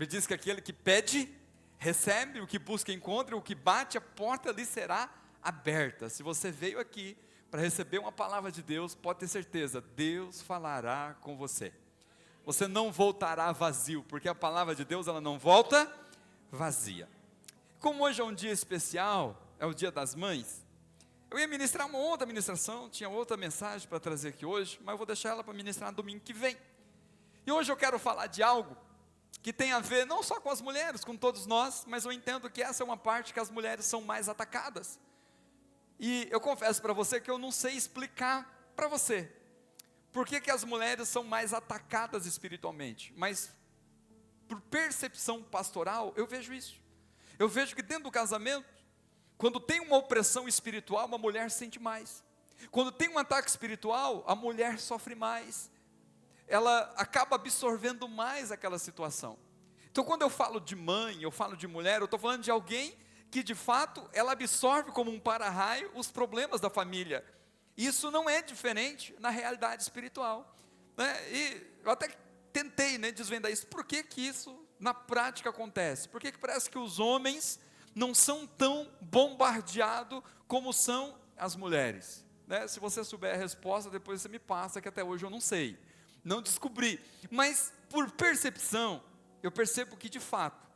Bíblia diz que aquele que pede, recebe, o que busca, encontra, o que bate, a porta lhe será aberta. Se você veio aqui para receber uma palavra de Deus, pode ter certeza, Deus falará com você. Você não voltará vazio, porque a palavra de Deus, ela não volta vazia. Como hoje é um dia especial, é o Dia das Mães, eu ia ministrar uma outra ministração, tinha outra mensagem para trazer aqui hoje, mas eu vou deixar ela para ministrar no domingo que vem. E hoje eu quero falar de algo que tem a ver não só com as mulheres, com todos nós, mas eu entendo que essa é uma parte que as mulheres são mais atacadas. E eu confesso para você que eu não sei explicar para você por que as mulheres são mais atacadas espiritualmente, mas por percepção pastoral eu vejo isso. Eu vejo que dentro do casamento, quando tem uma opressão espiritual, uma mulher sente mais. Quando tem um ataque espiritual, a mulher sofre mais. Ela acaba absorvendo mais aquela situação. Então quando eu falo de mãe, eu falo de mulher, eu estou falando de alguém que de fato, ela absorve como um para-raio os problemas da família. Isso não é diferente na realidade espiritual, né? E eu até tentei, desvendar isso. Por que isso na prática acontece? Por que parece que os homens não são tão bombardeados como são as mulheres, né? Se você souber a resposta, depois você me passa, que até hoje eu não sei, não descobri, mas por percepção, eu percebo que de fato,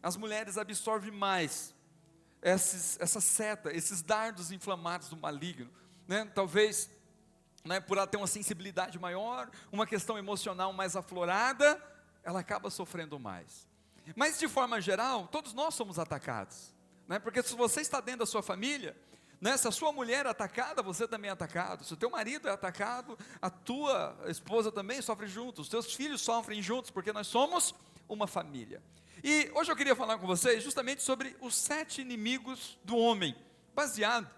as mulheres absorvem mais essa seta, esses dardos inflamados do maligno, né? Talvez, por ela ter uma sensibilidade maior, uma questão emocional mais aflorada, ela acaba sofrendo mais. Mas de forma geral, todos nós somos atacados, né? Porque se você está dentro da sua família, né? Se a sua mulher é atacada, você também é atacado. Se o teu marido é atacado, a tua esposa também sofre junto, os teus filhos sofrem juntos, porque nós somos uma família. E hoje eu queria falar com vocês justamente sobre os 7 inimigos do homem, baseado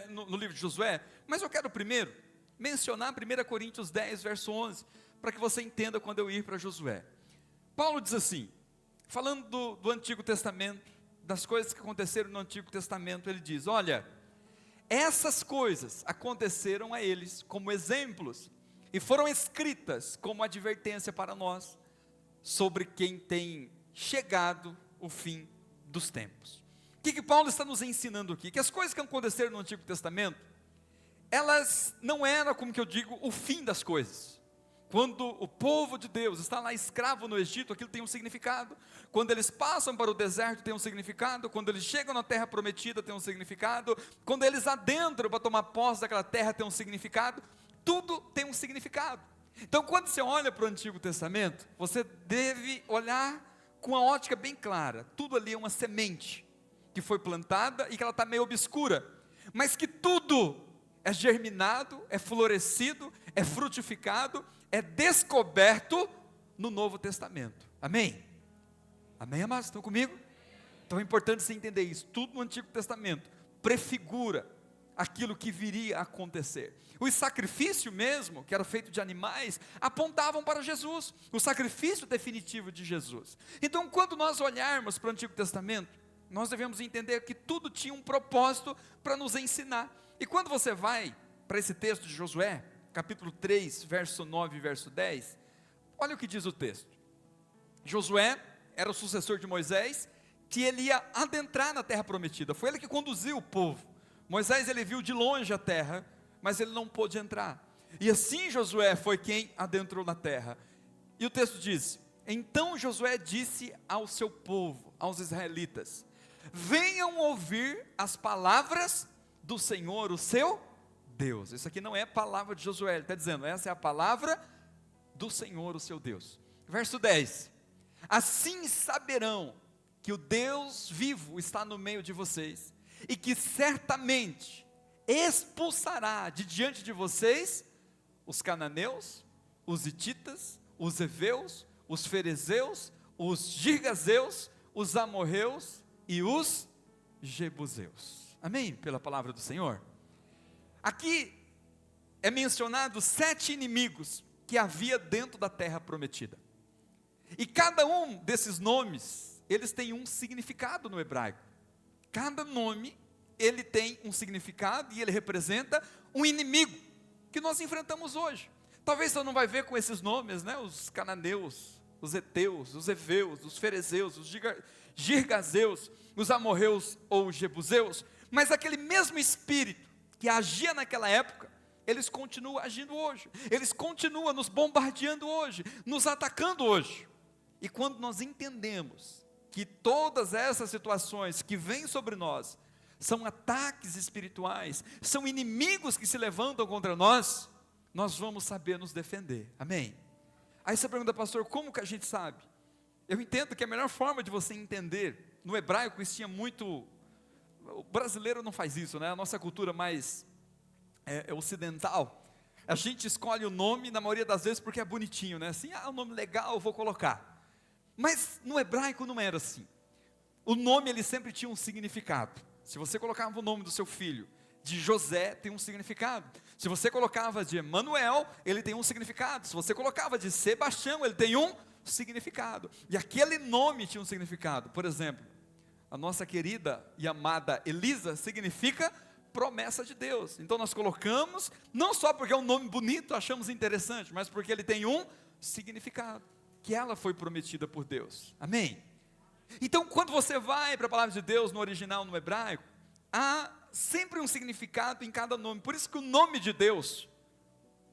no livro de Josué, mas eu quero primeiro mencionar 1 Coríntios 10, verso 11, para que você entenda quando eu ir para Josué. Paulo diz assim, falando do Antigo Testamento, das coisas que aconteceram no Antigo Testamento, ele diz, olha, essas coisas aconteceram a eles como exemplos, e foram escritas como advertência para nós, sobre quem tem chegado o fim dos tempos. O que Paulo está nos ensinando aqui? Que as coisas que aconteceram no Antigo Testamento, elas não eram, como que eu digo, o fim das coisas. Quando o povo de Deus está lá escravo no Egito, aquilo tem um significado. Quando eles passam para o deserto, tem um significado. Quando eles chegam na terra prometida, tem um significado. Quando eles adentram para tomar posse daquela terra, tem um significado. Tudo tem um significado. Então quando você olha para o Antigo Testamento, você deve olhar com uma ótica bem clara. Tudo ali é uma semente que foi plantada e que ela está meio obscura, mas que tudo é germinado, é florescido, é frutificado, é descoberto no Novo Testamento. Amém? Amém, amados? Estão comigo? Então é importante você entender isso. Tudo no Antigo Testamento prefigura aquilo que viria a acontecer. Os sacrifícios mesmo, que eram feitos de animais, apontavam para Jesus, o sacrifício definitivo de Jesus. Então quando nós olharmos para o Antigo Testamento, nós devemos entender que tudo tinha um propósito para nos ensinar. E quando você vai para esse texto de Josué, capítulo 3, verso 9 e verso 10, olha o que diz o texto. Josué era o sucessor de Moisés, que ele ia adentrar na terra prometida, foi ele que conduziu o povo. Moisés, ele viu de longe a terra, mas ele não pôde entrar, e assim Josué foi quem adentrou na terra. E o texto diz, então Josué disse ao seu povo, aos israelitas, venham ouvir as palavras do Senhor, o seu Deus. Isso aqui não é a palavra de Josué, ele está dizendo, essa é a palavra do Senhor, o seu Deus. Verso 10, assim saberão que o Deus vivo está no meio de vocês, e que certamente expulsará de diante de vocês os cananeus, os hititas, os heveus, os ferezeus, os girgazeus, os amorreus e os jebuseus. Amém? Pela palavra do Senhor. Aqui é mencionado 7 inimigos que havia dentro da terra prometida. E cada um desses nomes, eles têm um significado no hebraico. Cada nome, ele tem um significado e ele representa um inimigo que nós enfrentamos hoje. Talvez você não vai ver com esses nomes, os cananeus, os heteus, os heveus, os ferezeus, os girgazeus, os amorreus ou os jebuseus, mas aquele mesmo espírito que agia naquela época, eles continuam agindo hoje, eles continuam nos bombardeando hoje, nos atacando hoje. E quando nós entendemos que todas essas situações que vêm sobre nós são ataques espirituais, são inimigos que se levantam contra nós, nós vamos saber nos defender, amém? Aí você pergunta, pastor, como que a gente sabe? Eu entendo que a melhor forma de você entender, no hebraico isso tinha muito, o brasileiro não faz isso, né? A nossa cultura mais ocidental, a gente escolhe o nome na maioria das vezes porque é bonitinho, né? Assim, um nome legal, eu vou colocar. Mas no hebraico não era assim. O nome ele sempre tinha um significado. Se você colocava o nome do seu filho de José, tem um significado. Se você colocava de Emanuel, ele tem um significado. Se você colocava de Sebastião, ele tem um significado. E aquele nome tinha um significado. Por exemplo, a nossa querida e amada Elisa significa promessa de Deus. Então nós colocamos, não só porque é um nome bonito, achamos interessante, mas porque ele tem um significado, que ela foi prometida por Deus, amém? Então quando você vai para a palavra de Deus no original, no hebraico, há sempre um significado em cada nome. Por isso que o nome de Deus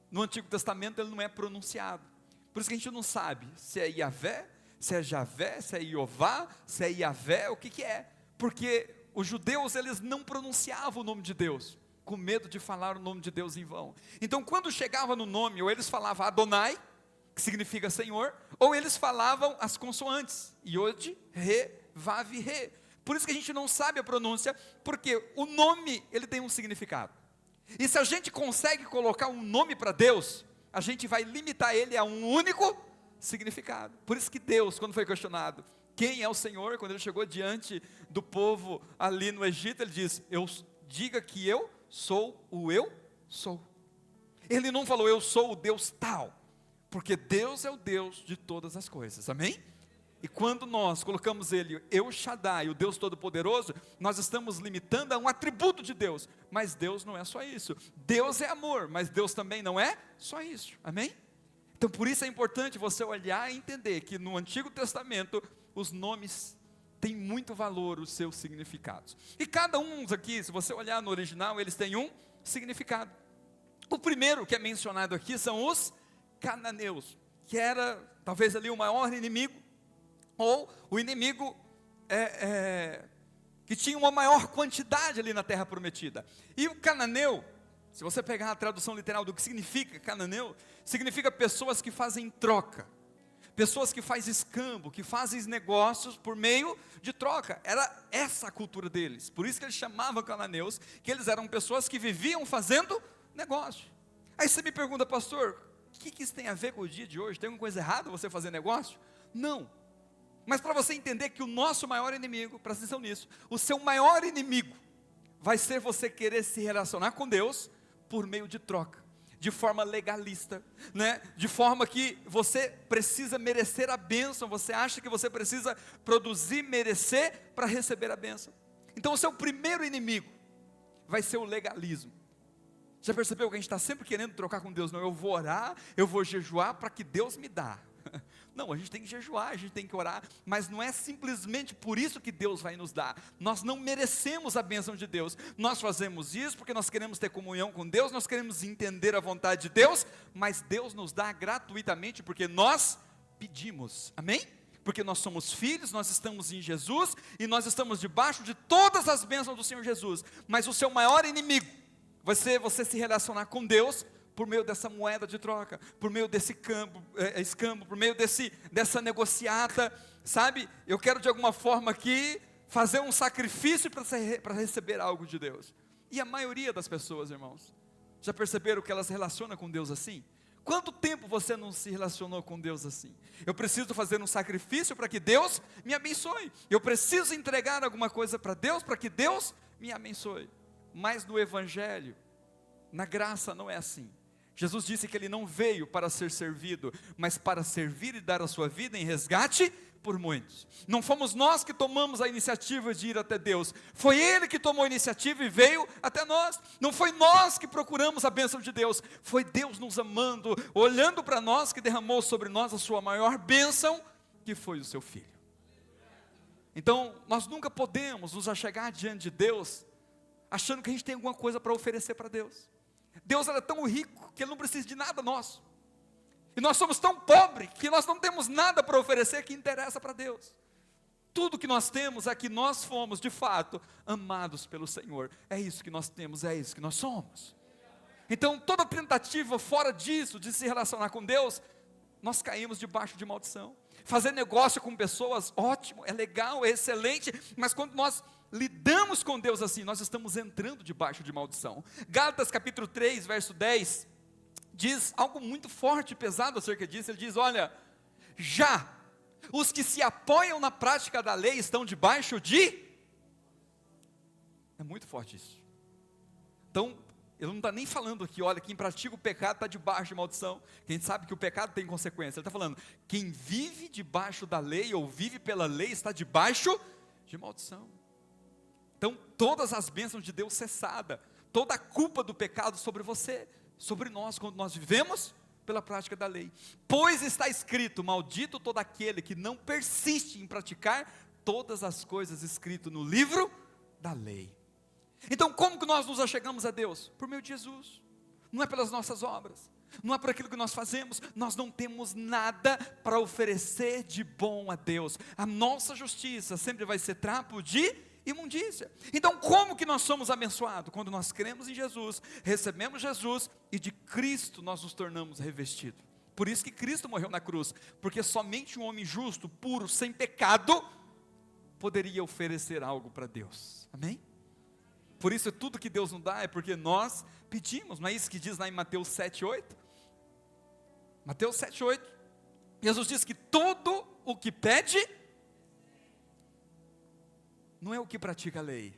no Antigo Testamento ele não é pronunciado, por isso que a gente não sabe se é Yahvé, se é Javé, se é Iová, se é Iavé, o que é, porque os judeus eles não pronunciavam o nome de Deus, com medo de falar o nome de Deus em vão. Então quando chegava no nome, ou eles falavam Adonai, que significa Senhor, ou eles falavam as consoantes, Yod, Re, Vav, Re. Por isso que a gente não sabe a pronúncia, porque o nome ele tem um significado. E se a gente consegue colocar um nome para Deus, a gente vai limitar ele a um único significado. Por isso que Deus, quando foi questionado, quem é o Senhor? Quando ele chegou diante do povo ali no Egito, ele diz, diga que eu sou o eu sou. Ele não falou, eu sou o Deus tal, porque Deus é o Deus de todas as coisas, amém? E quando nós colocamos ele, El Shaddai, o Deus Todo-Poderoso, nós estamos limitando a um atributo de Deus, mas Deus não é só isso. Deus é amor, mas Deus também não é só isso, amém? Então por isso é importante você olhar e entender que no Antigo Testamento, os nomes têm muito valor, os seus significados. E cada um aqui, se você olhar no original, eles têm um significado. O primeiro que é mencionado aqui são os cananeus, que era talvez ali o maior inimigo, ou o inimigo que tinha uma maior quantidade ali na terra prometida. E o cananeu, se você pegar a tradução literal do que significa cananeu, significa pessoas que fazem troca, pessoas que fazem escambo, que fazem negócios por meio de troca. Era essa a cultura deles, por isso que eles chamavam cananeus, que eles eram pessoas que viviam fazendo negócio. Aí você me pergunta, pastor, o que isso tem a ver com o dia de hoje? Tem alguma coisa errada você fazer negócio? Não, mas para você entender que o nosso maior inimigo, presta atenção nisso, o seu maior inimigo, vai ser você querer se relacionar com Deus, por meio de troca, de forma legalista, né? De forma que você precisa merecer a bênção, você acha que você precisa produzir, merecer, para receber a bênção. Então o seu primeiro inimigo, vai ser o legalismo. Já percebeu que a gente está sempre querendo trocar com Deus? Não, eu vou orar, eu vou jejuar para que Deus me dá. Não, a gente tem que jejuar, a gente tem que orar, mas não é simplesmente por isso que Deus vai nos dar. Nós não merecemos a bênção de Deus, nós fazemos isso porque nós queremos ter comunhão com Deus, nós queremos entender a vontade de Deus, mas Deus nos dá gratuitamente porque nós pedimos, amém? Porque nós somos filhos, nós estamos em Jesus, e nós estamos debaixo de todas as bênçãos do Senhor Jesus, mas o seu maior inimigo, vai ser você se relacionar com Deus, por meio dessa moeda de troca, por meio desse escambo, por meio dessa negociata, sabe? Eu quero de alguma forma aqui, fazer um sacrifício para receber algo de Deus. E a maioria das pessoas, irmãos, já perceberam que elas se relacionam com Deus assim? Quanto tempo você não se relacionou com Deus assim? Eu preciso fazer um sacrifício para que Deus me abençoe, eu preciso entregar alguma coisa para Deus, para que Deus me abençoe. Mas no Evangelho, na graça não é assim. Jesus disse que Ele não veio para ser servido, mas para servir e dar a sua vida em resgate por muitos. Não fomos nós que tomamos a iniciativa de ir até Deus, foi Ele que tomou a iniciativa e veio até nós. Não foi nós que procuramos a bênção de Deus, foi Deus nos amando, olhando para nós, que derramou sobre nós a sua maior bênção, que foi o seu Filho. Então, nós nunca podemos nos achegar diante de Deus, achando que a gente tem alguma coisa para oferecer para Deus. Deus é tão rico, que Ele não precisa de nada nosso. E nós somos tão pobres, que nós não temos nada para oferecer que interessa para Deus. Tudo que nós temos é que nós fomos, de fato, amados pelo Senhor. É isso que nós temos, é isso que nós somos. Então, toda tentativa fora disso, de se relacionar com Deus, nós caímos debaixo de maldição. Fazer negócio com pessoas, ótimo, é legal, é excelente, mas quando nós lidamos com Deus assim, nós estamos entrando debaixo de maldição. Gálatas capítulo 3, verso 10, diz algo muito forte e pesado acerca disso. Ele diz, olha, já os que se apoiam na prática da lei estão debaixo de... É muito forte isso. Então, ele não está nem falando aqui, olha, quem pratica o pecado está debaixo de maldição. Quem sabe que o pecado tem consequência. Ele está falando, quem vive debaixo da lei, ou vive pela lei, está debaixo de maldição. Então, todas as bênçãos de Deus cessada, toda a culpa do pecado sobre você, sobre nós, quando nós vivemos pela prática da lei. Pois está escrito, maldito todo aquele que não persiste em praticar todas as coisas escritas no livro da lei. Então, como que nós nos achegamos a Deus? Por meio de Jesus. Não é pelas nossas obras, não é por aquilo que nós fazemos. Nós não temos nada para oferecer de bom a Deus. A nossa justiça sempre vai ser trapo de imundícia. Então, como que nós somos abençoados? Quando nós cremos em Jesus, recebemos Jesus e de Cristo nós nos tornamos revestidos. Por isso que Cristo morreu na cruz, porque somente um homem justo, puro, sem pecado, poderia oferecer algo para Deus. Amém? Por isso tudo que Deus nos dá é porque nós pedimos. Não é isso que diz lá em Mateus 7,8? Mateus 7,8, Jesus diz que todo o que pede, não é o que pratica a lei,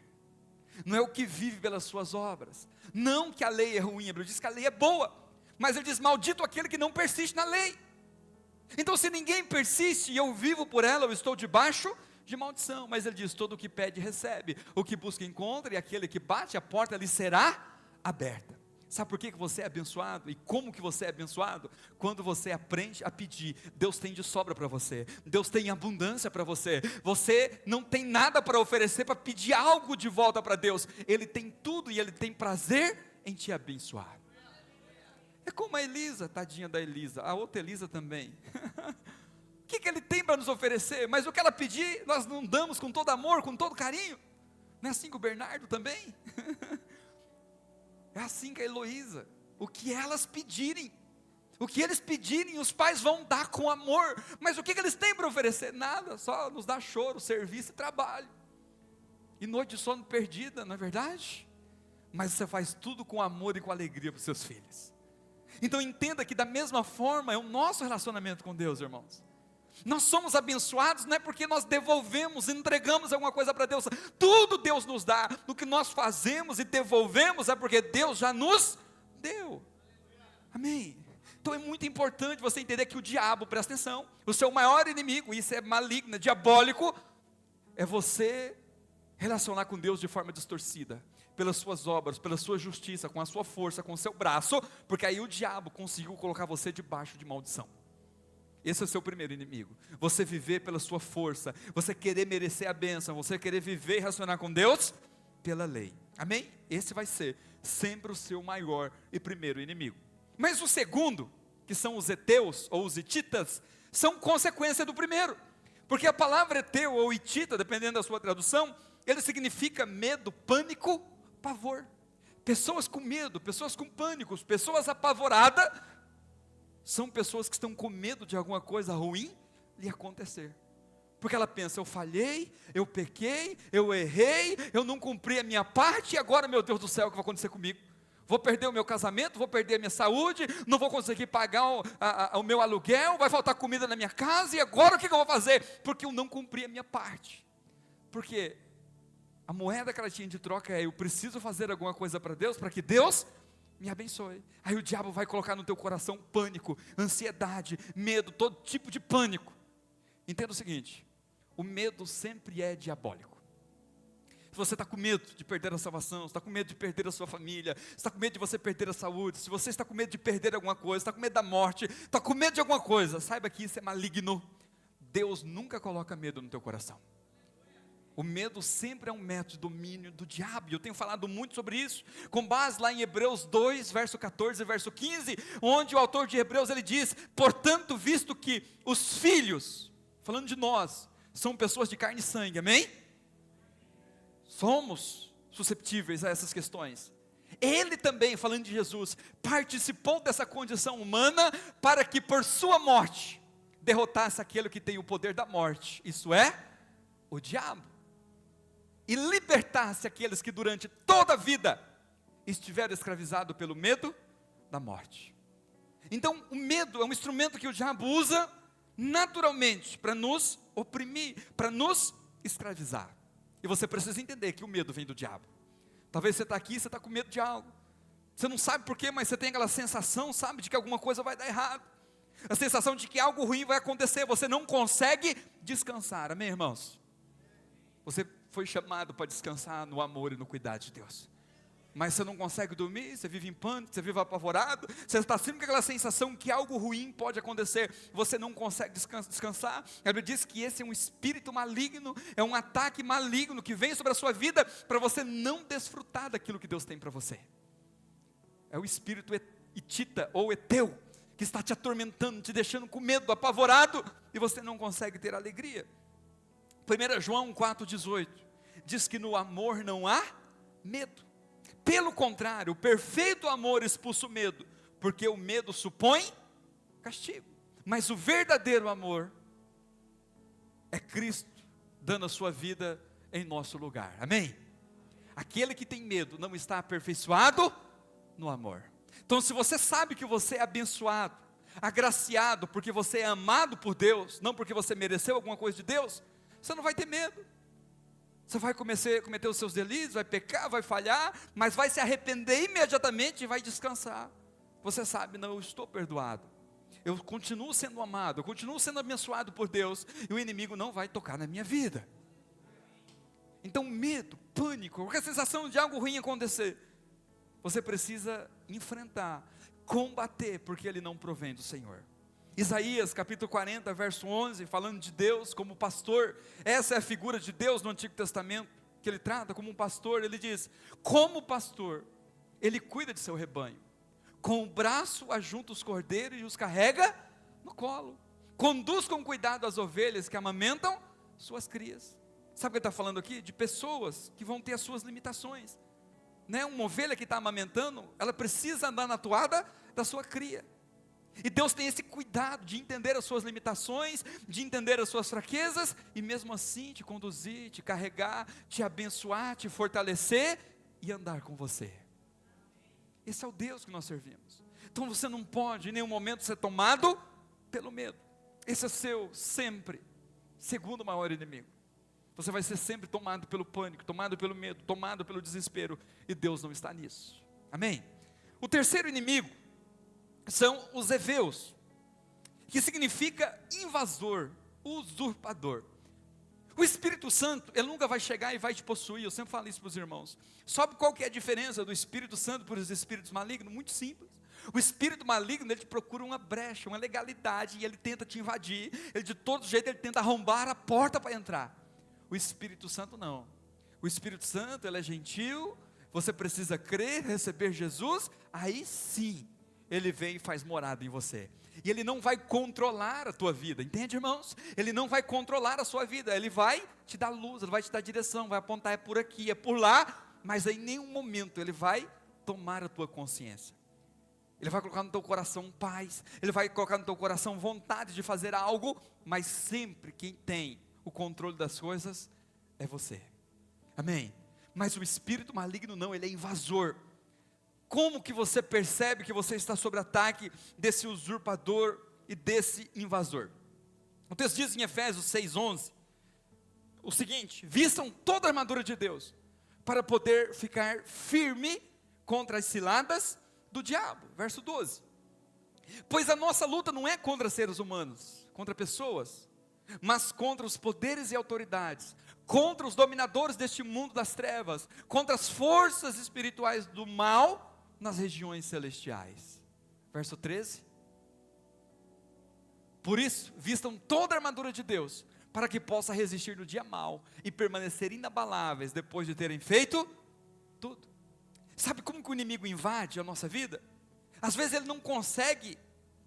não é o que vive pelas suas obras, não que a lei é ruim, ele diz que a lei é boa, mas ele diz, maldito aquele que não persiste na lei. Então, se ninguém persiste e eu vivo por ela, eu estou debaixo de maldição. Mas ele diz, todo o que pede recebe, o que busca encontra, e aquele que bate, a porta lhe será aberta. Sabe por que você é abençoado? E como que você é abençoado? Quando você aprende a pedir. Deus tem de sobra para você, Deus tem abundância para você. Você não tem nada para oferecer, para pedir algo de volta para Deus. Ele tem tudo e Ele tem prazer em te abençoar. É como a Elisa, tadinha da Elisa, a outra Elisa também. O que Ele tem para nos oferecer? Mas o que ela pedir, nós não damos com todo amor, com todo carinho. Não é assim com o Bernardo também? É assim com a Heloísa. O que elas pedirem, o que eles pedirem, os pais vão dar com amor. Mas o que eles têm para oferecer? Nada, só nos dá choro, serviço e trabalho. E noite de sono perdida, não é verdade? Mas você faz tudo com amor e com alegria para os seus filhos. Então entenda que da mesma forma é o nosso relacionamento com Deus, irmãos. Nós somos abençoados não é porque nós devolvemos, entregamos alguma coisa para Deus. Tudo Deus nos dá. O que nós fazemos e devolvemos é porque Deus já nos deu. Amém? Então é muito importante você entender que o diabo, presta atenção, o seu maior inimigo, isso é maligno, é diabólico, é você relacionar com Deus de forma distorcida, pelas suas obras, pela sua justiça, com a sua força, com o seu braço, porque aí o diabo conseguiu colocar você debaixo de maldição. Esse é o seu primeiro inimigo. Você viver pela sua força, você querer merecer a bênção, você querer viver e relacionar com Deus pela lei. Amém? Esse vai ser sempre o seu maior e primeiro inimigo. Mas o segundo, que são os heteus ou os hititas, são consequência do primeiro. Porque a palavra heteu ou hitita, dependendo da sua tradução, ele significa medo, pânico, pavor. Pessoas com medo, pessoas com pânico, pessoas apavoradas, são pessoas que estão com medo de alguma coisa ruim lhe acontecer. Porque ela pensa, eu falhei, eu pequei, eu errei, eu não cumpri a minha parte, e agora, meu Deus do céu, o que vai acontecer comigo? Vou perder o meu casamento, vou perder a minha saúde, não vou conseguir pagar o meu aluguel, vai faltar comida na minha casa, e agora o que eu vou fazer? Porque eu não cumpri a minha parte. Porque a moeda que ela tinha de troca é, eu preciso fazer alguma coisa para Deus, para que Deus me abençoe. Aí o diabo vai colocar no teu coração pânico, ansiedade, medo, todo tipo de pânico. Entenda o seguinte: o medo sempre é diabólico. Se você está com medo de perder a salvação, se está com medo de perder a sua família, se está com medo de você perder a saúde, se você está com medo de perder alguma coisa, está com medo da morte, está com medo de alguma coisa, saiba que isso é maligno. Deus nunca coloca medo no teu coração. O medo sempre é um método de domínio do diabo, e eu tenho falado muito sobre isso, com base lá em Hebreus 2, verso 14 e verso 15, onde o autor de Hebreus ele diz: portanto, visto que os filhos, falando de nós, são pessoas de carne e sangue, amém? Somos susceptíveis a essas questões. Ele também, falando de Jesus, participou dessa condição humana, para que por sua morte, derrotasse aquele que tem o poder da morte, isso é, o diabo, e libertasse aqueles que durante toda a vida estiveram escravizados pelo medo da morte. Então o medo é um instrumento que o diabo usa naturalmente para nos oprimir, para nos escravizar. E você precisa entender que o medo vem do diabo. Talvez você está aqui, você está com medo de algo, você não sabe porquê, mas você tem aquela sensação, sabe, de que alguma coisa vai dar errado, a sensação de que algo ruim vai acontecer, você não consegue descansar, amém, irmãos? Você foi chamado para descansar no amor e no cuidado de Deus, mas você não consegue dormir, você vive em pânico, você vive apavorado, você está sempre com aquela sensação que algo ruim pode acontecer, você não consegue descansar. A Bíblia diz que esse é um espírito maligno, é um ataque maligno que vem sobre a sua vida, para você não desfrutar daquilo que Deus tem para você. É o espírito hitita ou eteu, que está te atormentando, te deixando com medo, apavorado, e você não consegue ter alegria. 1 João 4,18, diz que no amor não há medo. Pelo contrário, o perfeito amor expulsa o medo, porque o medo supõe castigo. Mas o verdadeiro amor é Cristo dando a sua vida em nosso lugar, amém? Aquele que tem medo não está aperfeiçoado no amor. Então, se você sabe que você é abençoado, agraciado, porque você é amado por Deus, não porque você mereceu alguma coisa de Deus, você não vai ter medo. Você vai cometer os seus delitos, vai pecar, vai falhar, mas vai se arrepender imediatamente e vai descansar. Você sabe, não, eu estou perdoado, eu continuo sendo amado, eu continuo sendo abençoado por Deus, e o inimigo não vai tocar na minha vida. Então medo, pânico, qualquer sensação de algo ruim acontecer, você precisa enfrentar, combater, porque ele não provém do Senhor. Isaías capítulo 40, verso 11, falando de Deus como pastor, essa é a figura de Deus no Antigo Testamento, que ele trata como um pastor. Ele diz: como pastor, ele cuida de seu rebanho, com o braço ajunta os cordeiros e os carrega no colo, conduz com cuidado as ovelhas que amamentam suas crias. Sabe o que ele está falando aqui? De pessoas que vão ter as suas limitações, né? Uma ovelha que está amamentando, ela precisa andar na toada da sua cria, e Deus tem esse cuidado de entender as suas limitações, de entender as suas fraquezas, e mesmo assim te conduzir, te carregar, te abençoar, te fortalecer e andar com você. Esse é o Deus que nós servimos. Então você não pode em nenhum momento ser tomado pelo medo. Esse é seu sempre segundo maior inimigo. Você vai ser sempre tomado pelo pânico, tomado pelo medo, tomado pelo desespero, e Deus não está nisso, amém? O terceiro inimigo são os heveus, que significa invasor, usurpador. O Espírito Santo, ele nunca vai chegar e vai te possuir. Eu sempre falo isso para os irmãos. Sabe qual que é a diferença do Espírito Santo para os espíritos malignos? Muito simples. O espírito maligno, ele te procura uma brecha, uma legalidade, e ele tenta te invadir, ele de todo jeito ele tenta arrombar a porta para entrar. O Espírito Santo não. O Espírito Santo, ele é gentil, você precisa crer, receber Jesus, aí sim, ele vem e faz morada em você. E ele não vai controlar a tua vida, entende, irmãos? Ele não vai controlar a sua vida, ele vai te dar luz, ele vai te dar direção, vai apontar, é por aqui, é por lá, mas em nenhum momento ele vai tomar a tua consciência. Ele vai colocar no teu coração paz, ele vai colocar no teu coração vontade de fazer algo, mas sempre quem tem o controle das coisas é você, amém? Mas o espírito maligno não, ele é invasor. Como que você percebe que você está sob ataque desse usurpador e desse invasor? O texto diz em Efésios 6,11, o seguinte: vistam toda a armadura de Deus, para poder ficar firme contra as ciladas do diabo. Verso 12, pois a nossa luta não é contra seres humanos, contra pessoas, mas contra os poderes e autoridades, contra os dominadores deste mundo das trevas, contra as forças espirituais do mal nas regiões celestiais. Verso 13. Por isso, vistam toda a armadura de Deus, para que possa resistir no dia mau e permanecer inabaláveis depois de terem feito tudo. Sabe como que o inimigo invade a nossa vida? Às vezes ele não consegue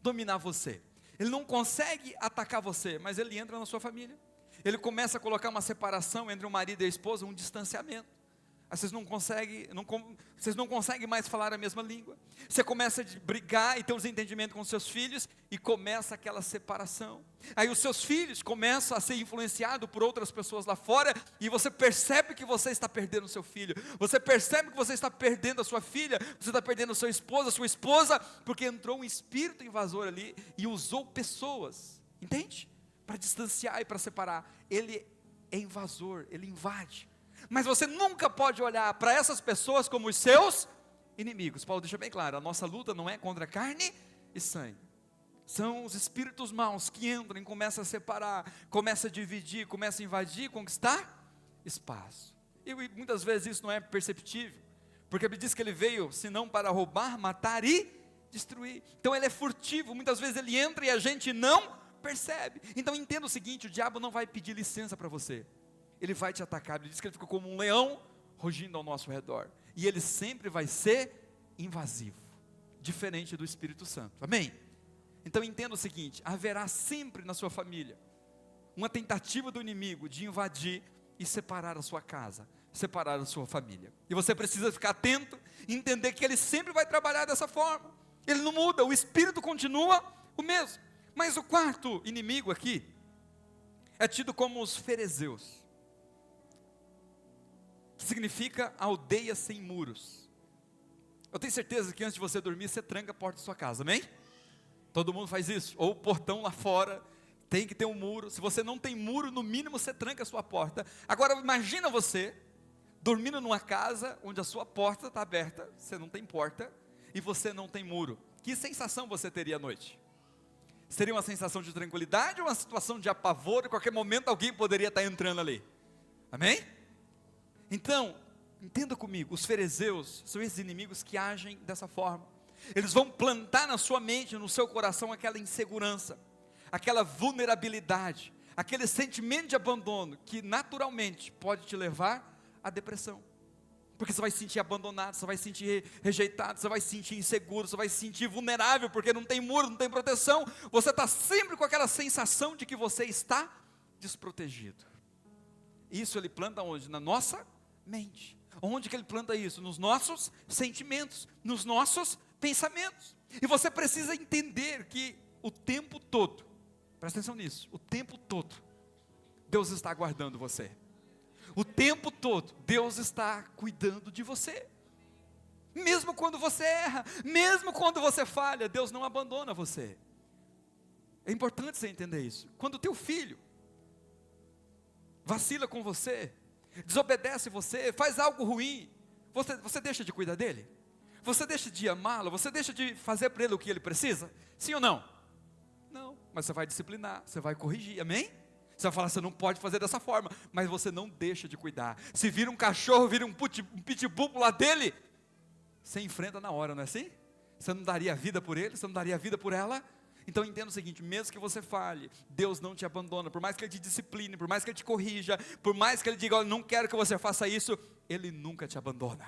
dominar você, ele não consegue atacar você, mas ele entra na sua família, ele começa a colocar uma separação entre o marido e a esposa, um distanciamento. Aí vocês não conseguem mais falar a mesma língua, você começa a brigar e ter um desentendimento com seus filhos, e começa aquela separação. Aí os seus filhos começam a ser influenciados por outras pessoas lá fora, e você percebe que você está perdendo o seu filho, você percebe que você está perdendo a sua filha, você está perdendo a sua esposa, porque entrou um espírito invasor ali, e usou pessoas, entende? Para distanciar e para separar. Ele é invasor, ele invade. Mas você nunca pode olhar para essas pessoas como os seus inimigos. Paulo deixa bem claro, a nossa luta não é contra carne e sangue. São os espíritos maus que entram e começam a separar, começam a dividir, começam a invadir, conquistar espaço. E muitas vezes isso não é perceptível, porque ele diz que ele veio senão para roubar, matar e destruir. Então ele é furtivo, muitas vezes ele entra e a gente não percebe. Então entenda o seguinte, o diabo não vai pedir licença para você. Ele vai te atacar. Ele diz que ele fica como um leão rugindo ao nosso redor, e ele sempre vai ser invasivo, diferente do Espírito Santo, amém? Então entenda o seguinte, haverá sempre na sua família uma tentativa do inimigo de invadir e separar a sua casa, separar a sua família, e você precisa ficar atento e entender que ele sempre vai trabalhar dessa forma, ele não muda, o espírito continua o mesmo. Mas o quarto inimigo aqui é tido como os fariseus, que significa aldeia sem muros. Eu tenho certeza que antes de você dormir, você tranca a porta da sua casa, amém? Todo mundo faz isso, ou o portão lá fora, tem que ter um muro. Se você não tem muro, no mínimo você tranca a sua porta. Agora imagina você, dormindo numa casa, onde a sua porta está aberta, você não tem porta, e você não tem muro. Que sensação você teria à noite? Seria uma sensação de tranquilidade, ou uma situação de apavoro? Em qualquer momento alguém poderia estar entrando ali, amém? Então, entenda comigo, os fariseus são esses inimigos que agem dessa forma. Eles vão plantar na sua mente, no seu coração, aquela insegurança, aquela vulnerabilidade, aquele sentimento de abandono, que naturalmente pode te levar à depressão, porque você vai se sentir abandonado, você vai se sentir rejeitado, você vai se sentir inseguro, você vai se sentir vulnerável, porque não tem muro, não tem proteção, você está sempre com aquela sensação de que você está desprotegido. Isso ele planta onde? Na nossa mente. Onde que ele planta isso? Nos nossos sentimentos, nos nossos pensamentos. E você precisa entender que o tempo todo, presta atenção nisso, o tempo todo, Deus está guardando você. O tempo todo, Deus está cuidando de você. Mesmo quando você erra, mesmo quando você falha, Deus não abandona você. É importante você entender isso. Quando o teu filho vacila com você, desobedece você, faz algo ruim, você deixa de cuidar dele? Você deixa de amá-lo? Você deixa de fazer para ele o que ele precisa? Sim ou não? Não, mas você vai disciplinar, você vai corrigir, amém? Você vai falar, você não pode fazer dessa forma, mas você não deixa de cuidar. Se vira um cachorro, vira um pitbull lá dele, você enfrenta na hora, não é assim? Você não daria vida por ele, você não daria vida por ela? Então entenda o seguinte, mesmo que você fale, Deus não te abandona, por mais que Ele te discipline, por mais que Ele te corrija, por mais que Ele diga, olha, não quero que você faça isso, Ele nunca te abandona.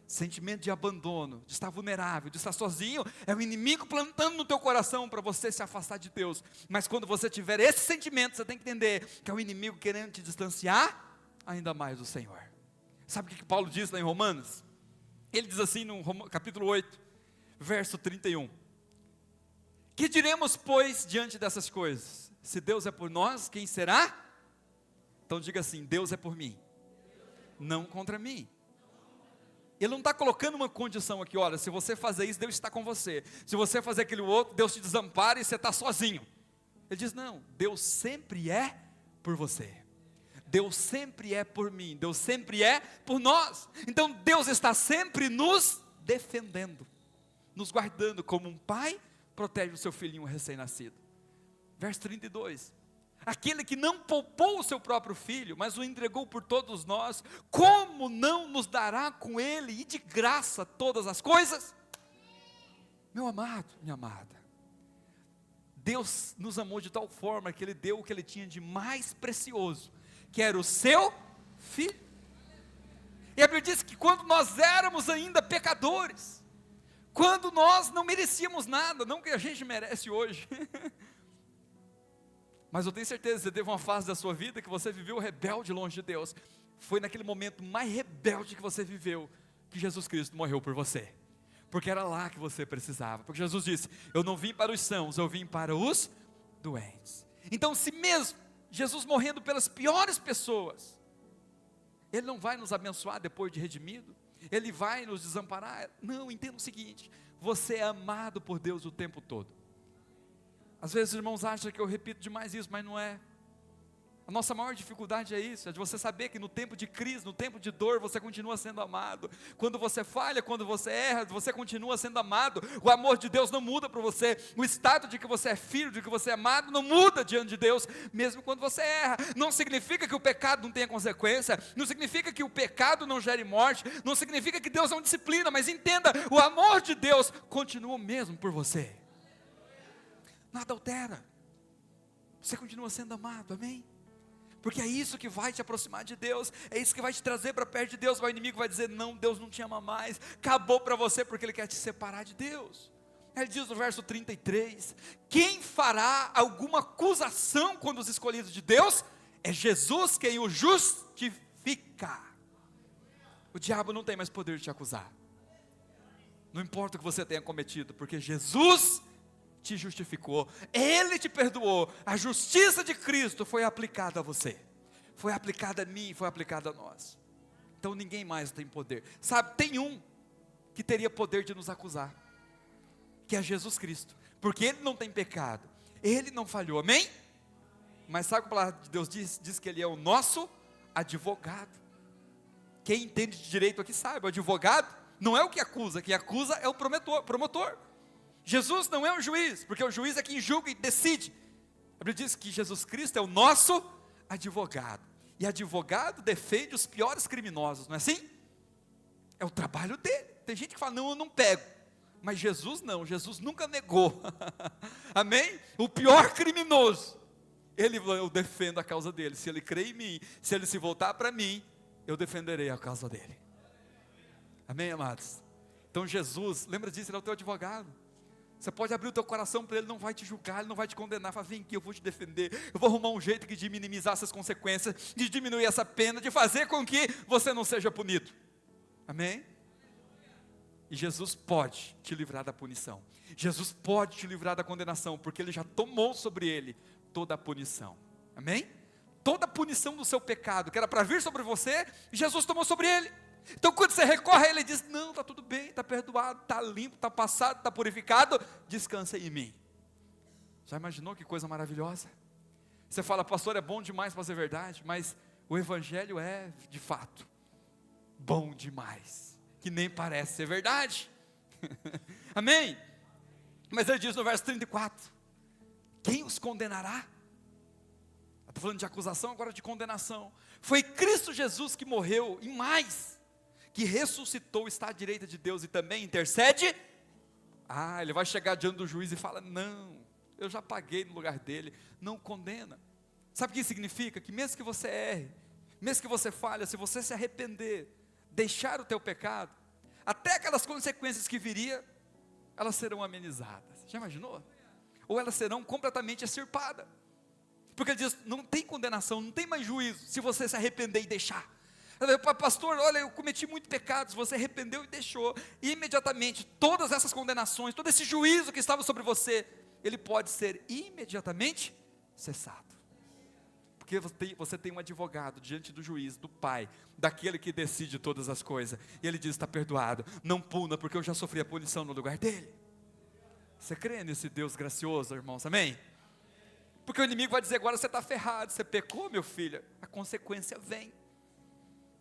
Sentimento de abandono, de estar vulnerável, de estar sozinho, é o inimigo plantando no teu coração para você se afastar de Deus. Mas quando você tiver esse sentimento, você tem que entender que é o inimigo querendo te distanciar ainda mais do Senhor. Sabe o que Paulo diz lá em Romanos? Ele diz assim no capítulo 8, verso 31. Que diremos, pois, diante dessas coisas? Se Deus é por nós, quem será? Então diga assim, Deus é por mim, não contra mim. Ele não está colocando uma condição aqui, olha, se você fazer isso, Deus está com você. Se você fazer aquele outro, Deus te desampara e você está sozinho. Ele diz, não, Deus sempre é por você. Deus sempre é por mim, Deus sempre é por nós. Então Deus está sempre nos defendendo, nos guardando como um pai protege o seu filhinho recém-nascido. Verso 32. aquele que não poupou o seu próprio filho, mas o entregou por todos nós, como não nos dará com ele e de graça todas as coisas? Meu amado, minha amada, Deus nos amou de tal forma que Ele deu o que Ele tinha de mais precioso, que era o seu Filho. E a Bíblia diz que quando nós éramos ainda pecadores, quando nós não merecíamos nada, não que a gente merece hoje, mas eu tenho certeza que você teve uma fase da sua vida que você viveu rebelde longe de Deus. Foi naquele momento mais rebelde que você viveu, que Jesus Cristo morreu por você. Porque era lá que você precisava. Porque Jesus disse, eu não vim para os sãos, eu vim para os doentes. Então, se mesmo Jesus morrendo pelas piores pessoas, Ele não vai nos abençoar depois de redimido? Ele vai nos desamparar? Não, entenda o seguinte, você é amado por Deus o tempo todo. Às vezes os irmãos acham que eu repito demais isso, mas não é. A nossa maior dificuldade é isso, é de você saber que no tempo de crise, no tempo de dor, você continua sendo amado. Quando você falha, quando você erra, você continua sendo amado. O amor de Deus não muda para você. O estado de que você é filho, de que você é amado, não muda diante de Deus, mesmo quando você erra. Não significa que o pecado não tenha consequência, não significa que o pecado não gere morte, não significa que Deus não disciplina, mas entenda, o amor de Deus continua o mesmo por você. Nada altera. Você continua sendo amado, amém? Porque é isso que vai te aproximar de Deus, é isso que vai te trazer para perto de Deus. O inimigo vai dizer, não, Deus não te ama mais, acabou para você, porque Ele quer te separar de Deus. Ele diz no verso 33, quem fará alguma acusação contra os escolhidos de Deus? É Jesus quem o justifica. O diabo não tem mais poder de te acusar, não importa o que você tenha cometido, porque Jesus te justificou, Ele te perdoou, a justiça de Cristo foi aplicada a você, foi aplicada a mim, foi aplicada a nós. Então ninguém mais tem poder. Sabe, tem um que teria poder de nos acusar, que é Jesus Cristo, porque Ele não tem pecado, Ele não falhou, amém? Mas sabe o que a palavra de Deus diz? Diz que Ele é o nosso advogado. Quem entende de direito aqui sabe, o advogado não é o que acusa, quem acusa é o promotor. Jesus não é um juiz, porque o juiz é quem julga e decide. A Bíblia diz que Jesus Cristo é o nosso advogado, e advogado defende os piores criminosos, não é assim? É o trabalho dele. Tem gente que fala, não, eu não pego, mas Jesus não, Jesus nunca negou, amém? O pior criminoso, eu defendo a causa dele, se ele crê em mim, se ele se voltar para mim, eu defenderei a causa dele, amém, amados? Então Jesus, lembra disso, Ele é o teu advogado. Você pode abrir o teu coração para Ele, não vai te julgar, Ele não vai te condenar. Fala, vem aqui, eu vou te defender, eu vou arrumar um jeito de minimizar essas consequências, de diminuir essa pena, de fazer com que você não seja punido, amém? E Jesus pode te livrar da punição, Jesus pode te livrar da condenação, porque Ele já tomou sobre Ele toda a punição, amém? Toda a punição do seu pecado, que era para vir sobre você, Jesus tomou sobre Ele. Então quando você recorre a Ele e diz, não, está tudo bem, está perdoado, está limpo, está passado, está purificado, descansa em mim. Já imaginou que coisa maravilhosa? Você fala, pastor, é bom demais para ser verdade, mas o Evangelho é, de fato, bom demais, que nem parece ser verdade, amém? Mas Ele diz no verso 34, quem os condenará? Estou falando de acusação, agora de condenação. Foi Cristo Jesus que morreu, e mais, que ressuscitou, está à direita de Deus e também intercede. Ele vai chegar diante do juiz e fala, não, eu já paguei no lugar dele, não condena. Sabe o que significa? Que mesmo que você erre, mesmo que você falhe, se você se arrepender, deixar o teu pecado, até aquelas consequências que viria, elas serão amenizadas. Já imaginou? Ou elas serão completamente extirpadas, porque Ele diz, não tem condenação, não tem mais juízo, se você se arrepender e deixar. Pastor, olha, eu cometi muitos pecados, você arrependeu e deixou, e imediatamente, todas essas condenações, todo esse juízo que estava sobre você, ele pode ser imediatamente cessado, porque você tem um advogado diante do juiz, do Pai, daquele que decide todas as coisas, e Ele diz, está perdoado, não puna, porque eu já sofri a punição no lugar dele. Você crê nesse Deus gracioso, irmãos, amém? Porque o inimigo vai dizer, agora você está ferrado, você pecou, meu filho, a consequência vem,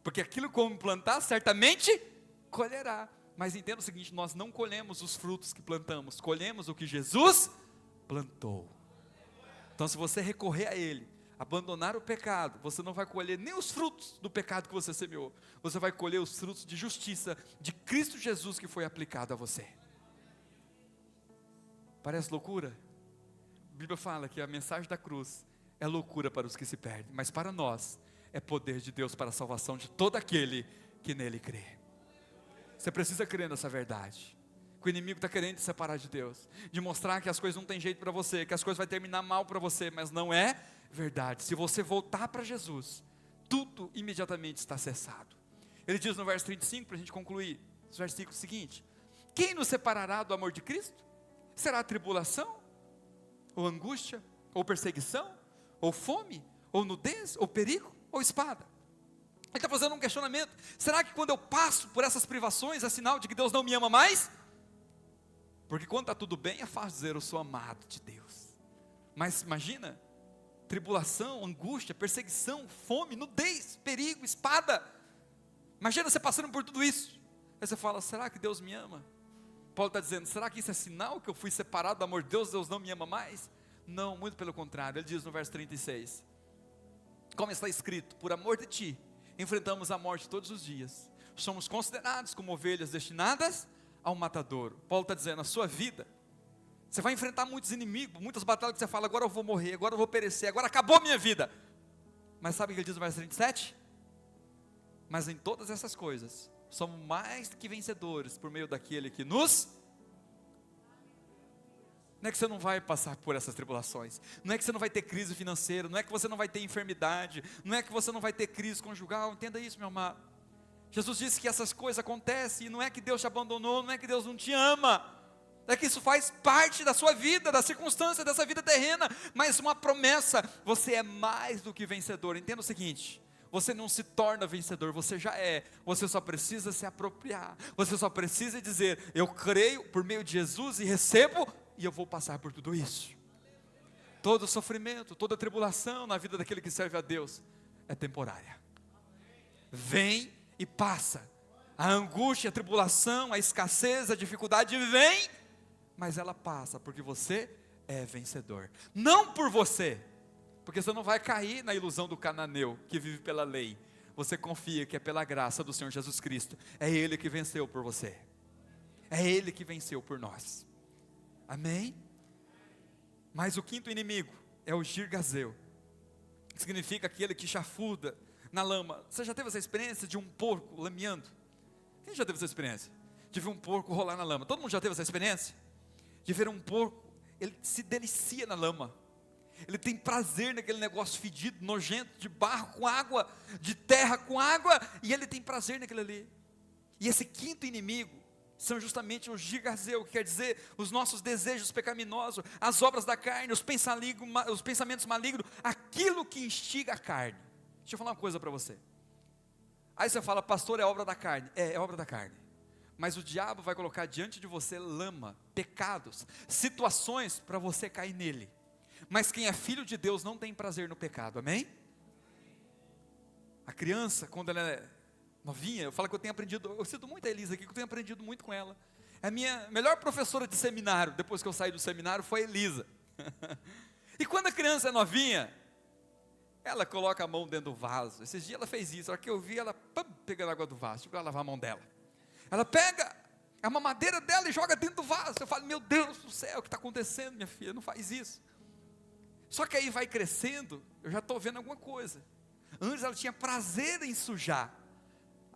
porque aquilo como plantar, certamente colherá. Mas entenda o seguinte, nós não colhemos os frutos que plantamos, colhemos o que Jesus plantou. Então se você recorrer a Ele, abandonar o pecado, você não vai colher nem os frutos do pecado que você semeou. Você vai colher os frutos de justiça de Cristo Jesus que foi aplicado a você. Parece loucura? A Bíblia fala que a mensagem da cruz é loucura para os que se perdem, mas para nós é poder de Deus para a salvação de todo aquele que nele crê. Você precisa crer nessa verdade. Que o inimigo está querendo te separar de Deus, de mostrar que as coisas não tem jeito para você, que as coisas vão terminar mal para você, mas não é verdade. Se você voltar para Jesus, tudo imediatamente está cessado. Ele diz no verso 35, para a gente concluir, o versículo seguinte: quem nos separará do amor de Cristo? Será tribulação, ou angústia, ou perseguição, ou fome, ou nudez, ou perigo, ou espada? Ele está fazendo um questionamento: será que quando eu passo por essas privações é sinal de que Deus não me ama mais? Porque quando está tudo bem é fácil dizer eu sou amado de Deus, mas imagina, tribulação, angústia, perseguição, fome, nudez, perigo, espada. Imagina você passando por tudo isso, aí você fala: será que Deus me ama? Paulo está dizendo: será que isso é sinal que eu fui separado do amor de Deus, Deus não me ama mais? Não, muito pelo contrário. Ele diz no verso 36, como está escrito: por amor de ti, enfrentamos a morte todos os dias, somos considerados como ovelhas destinadas ao matadouro. Paulo está dizendo: a sua vida, você vai enfrentar muitos inimigos, muitas batalhas que você fala: agora eu vou morrer, agora eu vou perecer, agora acabou a minha vida. Mas sabe o que ele diz no verso 37? Mas em todas essas coisas, somos mais que vencedores, por meio daquele que nos... Não é que você não vai passar por essas tribulações, não é que você não vai ter crise financeira, não é que você não vai ter enfermidade, não é que você não vai ter crise conjugal, entenda isso, meu amado. Jesus disse que essas coisas acontecem, e não é que Deus te abandonou, não é que Deus não te ama, é que isso faz parte da sua vida, da circunstância dessa vida terrena, mas uma promessa: você é mais do que vencedor. Entenda o seguinte: você não se torna vencedor, você já é, você só precisa se apropriar, você só precisa dizer: eu creio por meio de Jesus e recebo, e eu vou passar por tudo isso. Todo sofrimento, toda tribulação na vida daquele que serve a Deus é temporária, vem e passa. A angústia, a tribulação, a escassez, a dificuldade vem, mas ela passa, porque você é vencedor. Não por você, porque você não vai cair na ilusão do cananeu que vive pela lei. Você confia que é pela graça do Senhor Jesus Cristo. É Ele que venceu por você, é Ele que venceu por nós. Amém? Mas o quinto inimigo é o girgazeu, que significa aquele que chafuda na lama. Você já teve essa experiência de um porco lameando? Quem já teve essa experiência? De ver um porco rolar na lama? Todo mundo já teve essa experiência? De ver um porco, ele se delicia na lama, ele tem prazer naquele negócio fedido, nojento, de barro com água, de terra com água, e ele tem prazer naquele ali. E esse quinto inimigo são justamente o girgazeu, que quer dizer os nossos desejos pecaminosos, as obras da carne, os pensamentos malignos, aquilo que instiga a carne. Deixa eu falar uma coisa para você. Aí você fala: pastor, é obra da carne. É obra da carne. Mas o diabo vai colocar diante de você lama, pecados, situações para você cair nele. Mas quem é filho de Deus não tem prazer no pecado, amém? A criança, quando ela é novinha, eu falo que eu tenho aprendido, eu cito muito a Elisa aqui, que eu tenho aprendido muito com ela. A minha melhor professora de seminário, depois que eu saí do seminário, foi a Elisa. E quando a criança é novinha, ela coloca a mão dentro do vaso. Esses dias ela fez isso, a hora que eu vi ela pegando a água do vaso, tipo, ela lavar a mão dela. Ela pega a mamadeira dela e joga dentro do vaso. Eu falo: meu Deus do céu, o que está acontecendo, minha filha? Não faz isso. Só que aí vai crescendo, eu já estou vendo alguma coisa. Antes ela tinha prazer em sujar,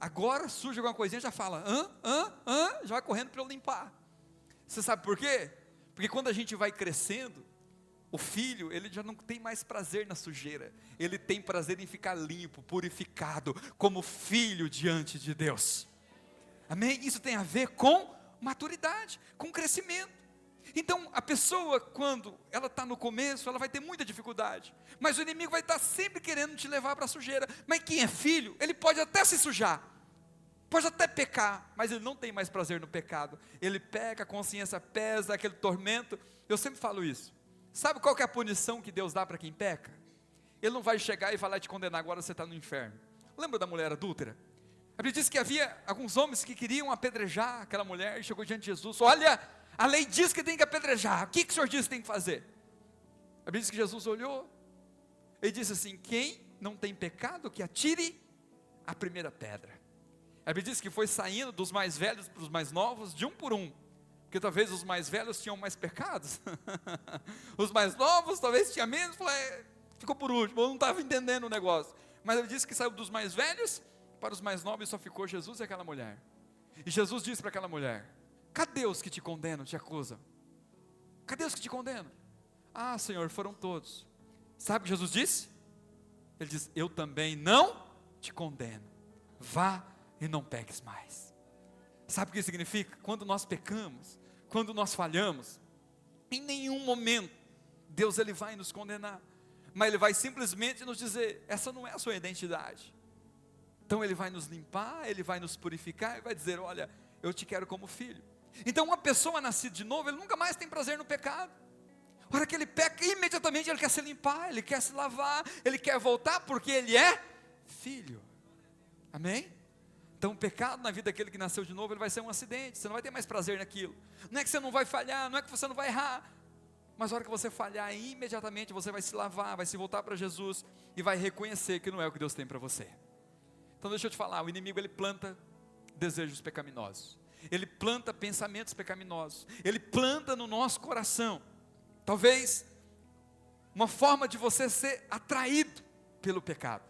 agora suja alguma coisinha, já fala: já vai correndo para eu limpar. Você sabe por quê? Porque quando a gente vai crescendo, o filho, ele já não tem mais prazer na sujeira, ele tem prazer em ficar limpo, purificado, como filho diante de Deus. Amém? Isso tem a ver com maturidade, com crescimento. Então a pessoa, quando ela está no começo, ela vai ter muita dificuldade, mas o inimigo vai estar sempre querendo te levar para a sujeira. Mas quem é filho, ele pode até se sujar, pode até pecar, mas ele não tem mais prazer no pecado. Ele peca, a consciência pesa, aquele tormento. Eu sempre falo isso. Sabe qual que é a punição que Deus dá para quem peca? Ele não vai chegar e vai lá te condenar: agora você está no inferno. Lembra da mulher adúltera? A Bíblia diz que havia alguns homens que queriam apedrejar aquela mulher, e chegou diante de Jesus: olha, a lei diz que tem que apedrejar, o que o Senhor diz que tem que fazer? A Bíblia diz que Jesus olhou Ele disse assim: quem não tem pecado, que atire a primeira pedra. A Bíblia diz que foi saindo dos mais velhos para os mais novos, de um por um, porque talvez os mais velhos tinham mais pecados, os mais novos talvez tinham menos, ficou por último, eu não estava entendendo o negócio, mas ele disse que saiu dos mais velhos para os mais novos, e só ficou Jesus e aquela mulher. E Jesus disse para aquela mulher: cadê os que te condenam, te acusam? Cadê os que te condenam? Ah, Senhor, foram todos. Sabe o que Jesus disse? Ele diz: eu também não te condeno, vá e não peques mais. Sabe o que isso significa? Quando nós pecamos, quando nós falhamos, em nenhum momento Deus ele vai nos condenar, mas Ele vai simplesmente nos dizer: essa não é a sua identidade. Então Ele vai nos limpar, Ele vai nos purificar e vai dizer: olha, eu te quero como filho. Então uma pessoa nascida de novo, ele nunca mais tem prazer no pecado. A hora que ele peca, imediatamente ele quer se limpar, ele quer se lavar, ele quer voltar, porque ele é filho. Amém? Então o pecado na vida daquele que nasceu de novo, ele vai ser um acidente, você não vai ter mais prazer naquilo. Não é que você não vai falhar, não é que você não vai errar, mas a hora que você falhar, imediatamente você vai se lavar, vai se voltar para Jesus, e vai reconhecer que não é o que Deus tem para você. Então deixa eu te falar, o inimigo ele planta desejos pecaminosos, ele planta pensamentos pecaminosos, ele planta no nosso coração, talvez, uma forma de você ser atraído pelo pecado.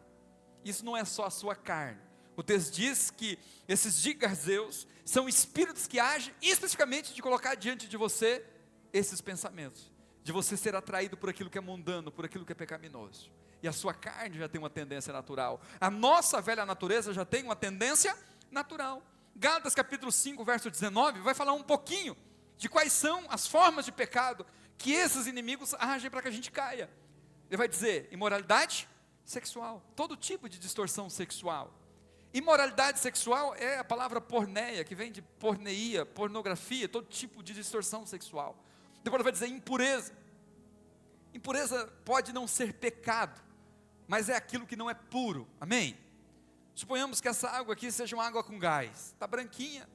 Isso não é só a sua carne. O texto diz que esses gigazeus são espíritos que agem especificamente de colocar diante de você esses pensamentos, de você ser atraído por aquilo que é mundano, por aquilo que é pecaminoso. E a sua carne já tem uma tendência natural, a nossa velha natureza já tem uma tendência natural. Gálatas capítulo 5, verso 19, vai falar um pouquinho de quais são as formas de pecado que esses inimigos agem para que a gente caia. Ele vai dizer: imoralidade sexual, todo tipo de distorção sexual. Imoralidade sexual é a palavra porneia, que vem de porneia, pornografia, todo tipo de distorção sexual. Depois ele vai dizer impureza. Impureza pode não ser pecado, mas é aquilo que não é puro, amém? Suponhamos que essa água aqui seja uma água com gás, está branquinha,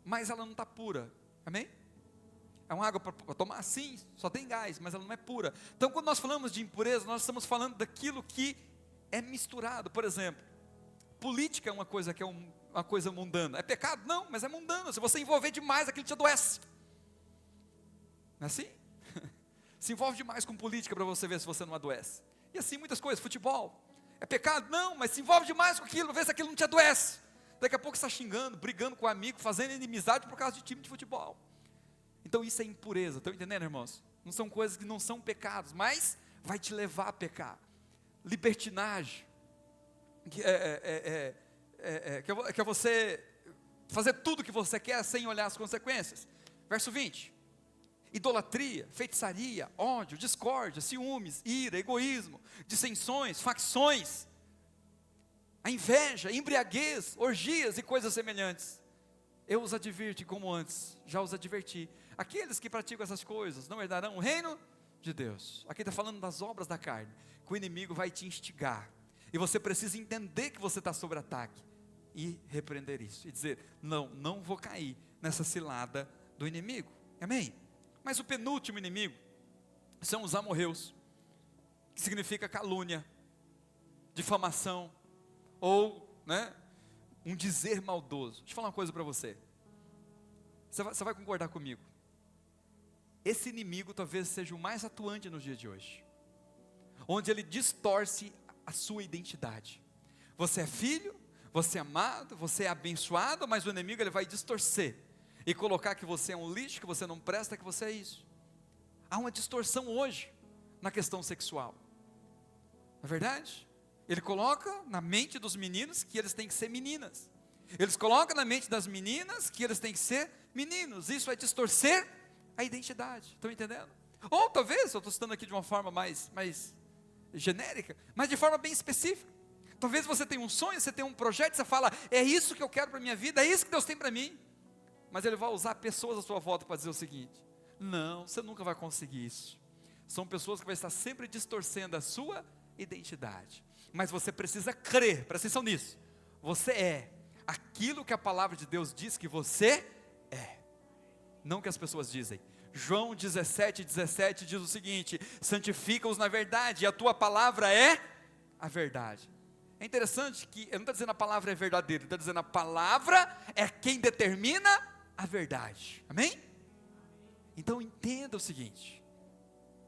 mas ela não está pura, amém? É uma água para tomar, sim, só tem gás, mas ela não é pura. Então quando nós falamos de impureza, nós estamos falando daquilo que é misturado. Por exemplo, política é uma coisa que é uma coisa mundana. É pecado? Não, mas é mundano. Se você envolver demais, aquilo te adoece. Não é assim? Se envolve demais com política para você ver se você não adoece. E assim muitas coisas. Futebol é pecado? Não, mas se envolve demais com aquilo, vê se aquilo não te adoece. Daqui a pouco você está xingando, brigando com um amigo, fazendo inimizade por causa de time de futebol. Então isso é impureza. Estão entendendo, irmãos? Não são coisas que não são pecados, mas vai te levar a pecar. Libertinagem, que é você fazer tudo o que você quer sem olhar as consequências. Verso 20: idolatria, feitiçaria, ódio, discórdia, ciúmes, ira, egoísmo, dissensões, facções, a inveja, embriaguez, orgias e coisas semelhantes. Eu os advirto como antes, já os adverti. Aqueles que praticam essas coisas não herdarão o reino de Deus. Aqui está falando das obras da carne, que o inimigo vai te instigar, e você precisa entender que você está sob ataque, e repreender isso, e dizer: não vou cair nessa cilada do inimigo, amém? Mas o penúltimo inimigo, são os amorreus, que significa calúnia, difamação, ou um dizer maldoso. Deixa eu falar uma coisa para você, você vai concordar comigo, esse inimigo talvez seja o mais atuante nos dias de hoje, onde ele distorce a sua identidade. Você é filho, você é amado, você é abençoado, mas o inimigo ele vai distorcer e colocar que você é um lixo, que você não presta, que você é isso. Há uma distorção hoje na questão sexual, não é verdade? Ele coloca na mente dos meninos que eles têm que ser meninas, eles colocam na mente das meninas que eles têm que ser meninos. Isso vai distorcer a identidade, estão entendendo? Ou talvez, eu estou citando aqui de uma forma mais genérica, mas de forma bem específica. Talvez você tenha um sonho, você tem um projeto, você fala: é isso que eu quero para a minha vida, é isso que Deus tem para mim. Mas Ele vai usar pessoas à sua volta para dizer o seguinte: não, você nunca vai conseguir isso. São pessoas que vão estar sempre distorcendo a sua identidade. Mas você precisa crer, presta atenção nisso. Você é aquilo que a palavra de Deus diz que você é, não que as pessoas dizem. João 17:17 diz o seguinte: santifica-os na verdade, e a tua palavra é a verdade. É interessante que ele não está dizendo a palavra é verdadeira, ele está dizendo a palavra é quem determina a verdade, amém? Então entenda o seguinte: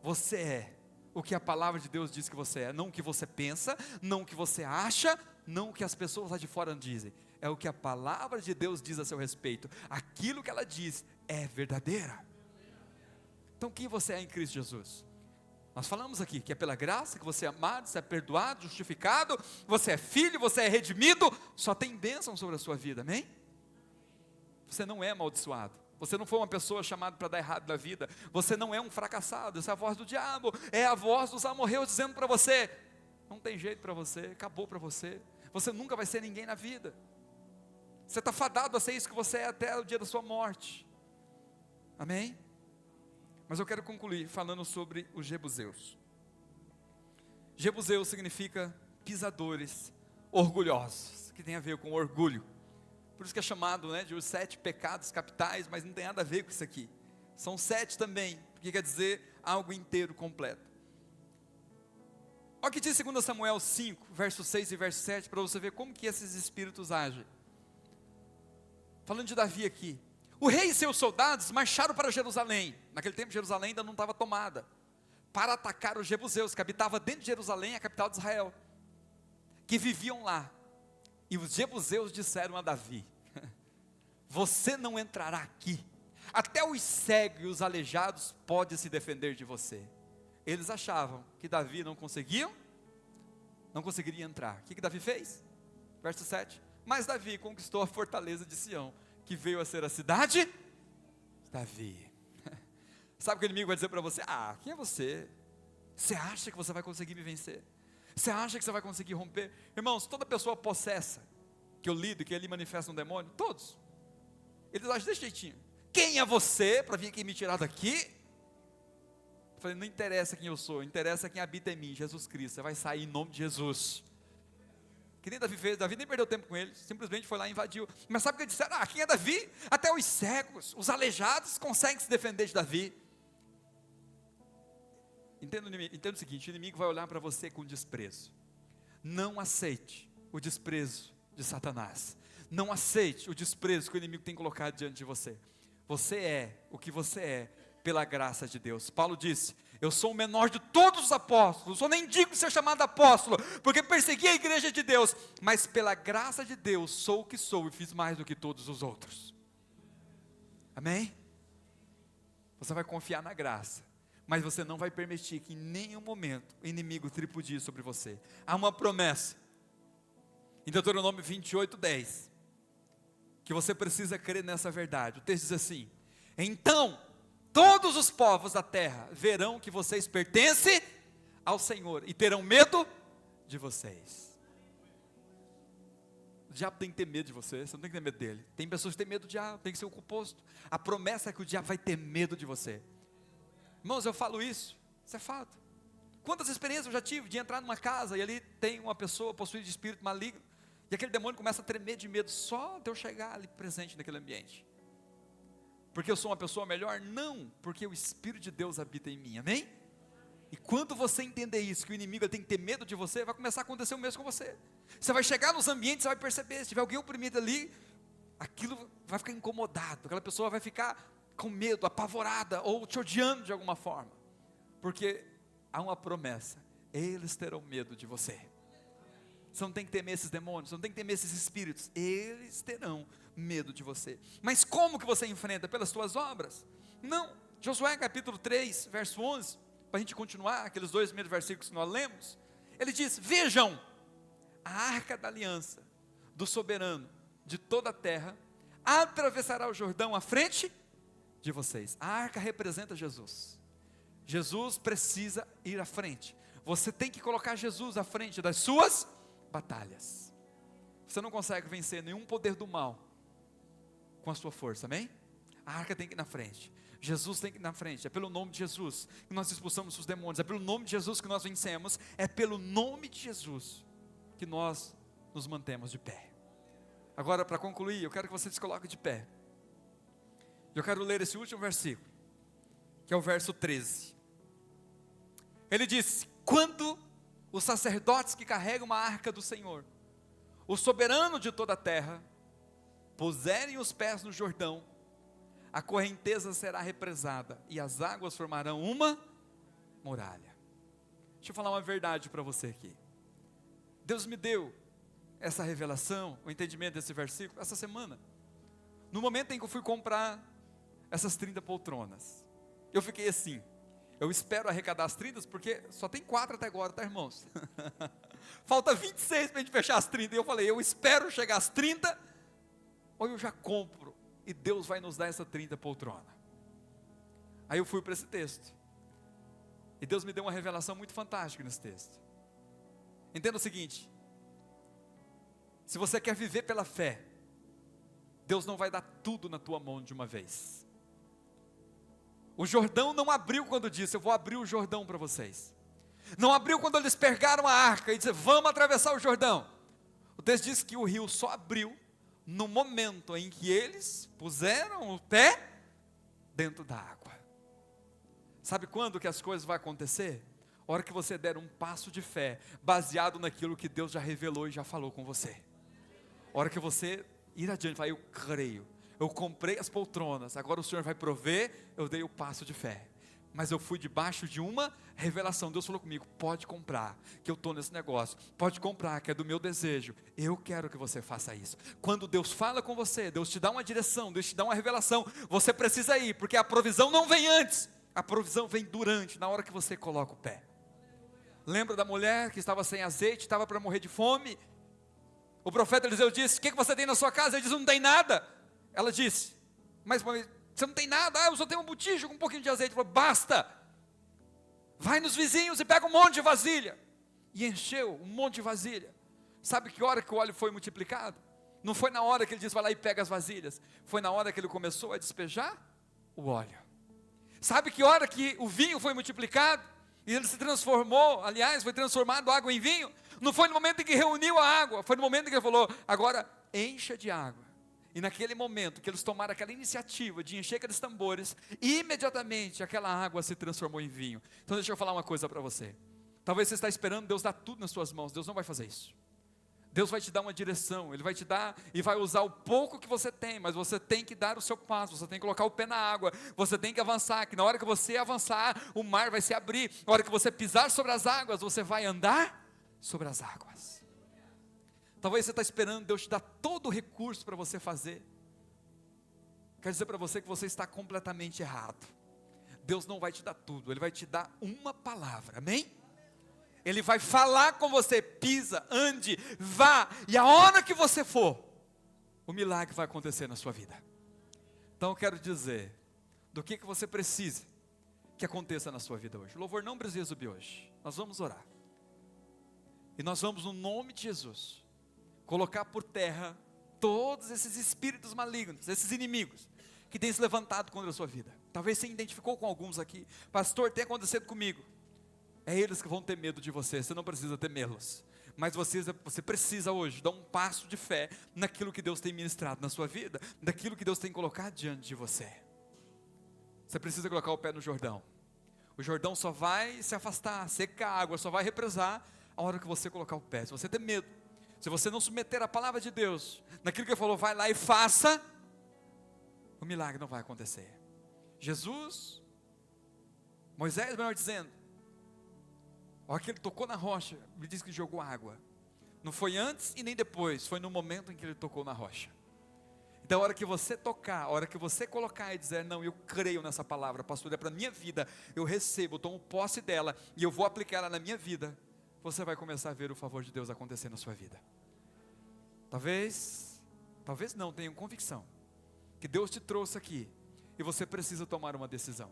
você é o que a palavra de Deus diz que você é, não o que você pensa, não o que você acha, não o que as pessoas lá de fora dizem, é o que a palavra de Deus diz a seu respeito, aquilo que ela diz é verdadeira. Então quem você é em Cristo Jesus? Nós falamos aqui que é pela graça que você é amado, você é perdoado, justificado, você é filho, você é redimido, só tem bênção sobre a sua vida, amém? Você não é amaldiçoado, você não foi uma pessoa chamada para dar errado na vida, você não é um fracassado. Essa é a voz do diabo, é a voz dos amorreus dizendo para você: não tem jeito para você, acabou para você, você nunca vai ser ninguém na vida, você está fadado a ser isso que você é até o dia da sua morte, amém? Mas eu quero concluir falando sobre os jebuseus. Jebuseus significa pisadores orgulhosos, que tem a ver com orgulho. Por isso que é chamado, de os 7 pecados capitais, mas não tem nada a ver com isso aqui. São 7 também, porque quer dizer algo inteiro, completo. Olha o que diz 2 Samuel 5, verso 6 e verso 7, para você ver como que esses espíritos agem. Falando de Davi aqui. O rei e seus soldados marcharam para Jerusalém. Naquele tempo Jerusalém ainda não estava tomada, para atacar os jebuseus, que habitavam dentro de Jerusalém, a capital de Israel, que viviam lá. E os jebuseus disseram a Davi: você não entrará aqui, até os cegos e os aleijados podem se defender de você. Eles achavam que Davi não conseguiria entrar. O que Davi fez? Verso 7, mas Davi conquistou a fortaleza de Sião, que veio a ser a cidade de Davi. Sabe o que o inimigo vai dizer para você? Quem é você? Você acha que você vai conseguir me vencer? Você acha que você vai conseguir romper? Irmãos, toda pessoa possessa que eu lido, que ele manifesta um demônio, todos, eles acham desse jeitinho: quem é você para vir aqui me tirar daqui? Eu falei: não interessa quem eu sou, interessa quem habita em mim, Jesus Cristo. Você vai sair em nome de Jesus. Que nem Davi fez. Davi nem perdeu tempo com eles, simplesmente foi lá e invadiu. Mas sabe o que eles disseram? Quem é Davi? Até os cegos, os aleijados conseguem se defender de Davi. Entenda o seguinte: o inimigo vai olhar para você com desprezo. Não aceite o desprezo de Satanás. Não aceite o desprezo que o inimigo tem colocado diante de você. Você é o que você é pela graça de Deus. Paulo disse: eu sou o menor de todos os apóstolos, sou nem digno de ser chamado apóstolo, porque persegui a igreja de Deus, mas pela graça de Deus sou o que sou e fiz mais do que todos os outros. Amém? Você vai confiar na graça, mas você não vai permitir que em nenhum momento o inimigo tripudie sobre você. Há uma promessa em Deuteronômio 28:10, que você precisa crer nessa verdade. O texto diz assim: então todos os povos da terra verão que vocês pertencem ao Senhor e terão medo de vocês. O diabo tem que ter medo de você, você não tem que ter medo dele. Tem pessoas que têm medo do diabo, tem que ser o oposto. A promessa é que o diabo vai ter medo de você. Irmãos, eu falo isso é fato. Quantas experiências eu já tive de entrar numa casa e ali tem uma pessoa possuída de espírito maligno, e aquele demônio começa a tremer de medo só de eu chegar ali presente naquele ambiente. Porque eu sou uma pessoa melhor? Não, porque o Espírito de Deus habita em mim, amém? E quando você entender isso, que o inimigo tem que ter medo de você, vai começar a acontecer o mesmo com você. Você vai chegar nos ambientes, você vai perceber, se tiver alguém oprimido ali, aquilo vai ficar incomodado, aquela pessoa vai ficar com medo, apavorada, ou te odiando de alguma forma, porque há uma promessa: eles terão medo de você. Você não tem que temer esses demônios, você não tem que temer esses espíritos, eles terão medo de você. Mas como que você enfrenta? Pelas suas obras? Não. Josué capítulo 3, verso 11, para a gente continuar, aqueles 2 primeiros versículos que nós lemos, ele diz: vejam, a arca da aliança do soberano de toda a terra atravessará o Jordão à frente de vocês. A arca representa Jesus. Jesus precisa ir à frente. Você tem que colocar Jesus à frente das suas batalhas. Você não consegue vencer nenhum poder do mal com a sua força, amém? A arca tem que ir na frente, Jesus tem que ir na frente. É pelo nome de Jesus que nós expulsamos os demônios, é pelo nome de Jesus que nós vencemos, é pelo nome de Jesus que nós nos mantemos de pé. Agora, para concluir, eu quero que você se coloque de pé. Eu quero ler esse último versículo, que é o verso 13. Ele diz: quando os sacerdotes que carregam a arca do Senhor, o soberano de toda a terra, puserem os pés no Jordão, a correnteza será represada e as águas formarão uma muralha. Deixa eu falar uma verdade para você aqui. Deus me deu essa revelação, o entendimento desse versículo, essa semana. No momento em que eu fui comprar essas 30 poltronas, eu fiquei assim, eu espero arrecadar as 30, porque só tem 4 até agora, tá, irmãos? Falta 26 para a gente fechar as 30, e eu falei, eu espero chegar às 30, ou eu já compro, e Deus vai nos dar essa 30 poltrona. Aí eu fui para esse texto, e Deus me deu uma revelação muito fantástica nesse texto. Entenda o seguinte: se você quer viver pela fé, Deus não vai dar tudo na tua mão de uma vez. O Jordão não abriu quando disse, eu vou abrir o Jordão para vocês. Não abriu quando eles pegaram a arca e disseram, vamos atravessar o Jordão. O texto diz que o rio só abriu no momento em que eles puseram o pé dentro da água. Sabe quando que as coisas vão acontecer? A hora que você der um passo de fé, baseado naquilo que Deus já revelou e já falou com você. A hora que você ir adiante, vai, eu creio, eu comprei as poltronas, agora o Senhor vai prover, eu dei o passo de fé. Mas eu fui debaixo de uma revelação. Deus falou comigo, pode comprar, que eu estou nesse negócio. Pode comprar, que é do meu desejo. Eu quero que você faça isso. Quando Deus fala com você, Deus te dá uma direção, Deus te dá uma revelação, você precisa ir, porque a provisão não vem antes, a provisão vem durante, na hora que você coloca o pé. Lembra da mulher que estava sem azeite, estava para morrer de fome? O profeta Eliseu disse, o que você tem na sua casa? Ele disse, não tem nada. Ela disse, mas você não tem nada? Eu só tenho um botija com um pouquinho de azeite. Ele falou, basta, vai nos vizinhos e pega um monte de vasilha. E encheu um monte de vasilha. Sabe que hora que o óleo foi multiplicado? Não foi na hora que ele disse, vai lá e pega as vasilhas. Foi na hora que ele começou a despejar o óleo. Sabe que hora que o vinho foi multiplicado? E ele se transformou, aliás, foi transformado água em vinho. Não foi no momento em que reuniu a água, foi no momento em que ele falou, agora encha de água. E naquele momento que eles tomaram aquela iniciativa de encher aqueles tambores, imediatamente aquela água se transformou em vinho. Então deixa eu falar uma coisa para você. Talvez você está esperando Deus dar tudo nas suas mãos. Deus não vai fazer isso. Deus vai te dar uma direção, Ele vai te dar e vai usar o pouco que você tem, mas você tem que dar o seu passo, você tem que colocar o pé na água, você tem que avançar, que na hora que você avançar, o mar vai se abrir, na hora que você pisar sobre as águas, você vai andar sobre as águas. Talvez você está esperando Deus te dar todo o recurso para você fazer. Quero dizer para você que você está completamente errado. Deus não vai te dar tudo, Ele vai te dar uma palavra, amém? Ele vai falar com você, pisa, ande, vá, e a hora que você for, o milagre vai acontecer na sua vida. Então eu quero dizer, do que você precisa que aconteça na sua vida hoje. O louvor não precisa subir hoje, nós vamos orar. E nós vamos no nome de Jesus, colocar por terra todos esses espíritos malignos, esses inimigos, que têm se levantado contra a sua vida. Talvez você identificou com alguns aqui, pastor, tem acontecido comigo. É eles que vão ter medo de você, você não precisa temê-los. Mas você precisa hoje dar um passo de fé naquilo que Deus tem ministrado na sua vida, naquilo que Deus tem colocado diante de você. Você precisa colocar o pé no Jordão. O Jordão só vai se afastar, secar a água, só vai represar a hora que você colocar o pé. Se você ter medo, se você não submeter a palavra de Deus, naquilo que Ele falou, vai lá e faça, o milagre não vai acontecer. Jesus, Moisés, melhor dizendo, a hora que ele tocou na rocha, ele disse que jogou água. Não foi antes e nem depois, foi no momento em que ele tocou na rocha. Então a hora que você tocar, a hora que você colocar e dizer, não, eu creio nessa palavra, pastor, é para a minha vida, eu recebo, eu tomo posse dela, e eu vou aplicar ela na minha vida, você vai começar a ver o favor de Deus acontecer na sua vida. Talvez não, tenha convicção, que Deus te trouxe aqui, e você precisa tomar uma decisão.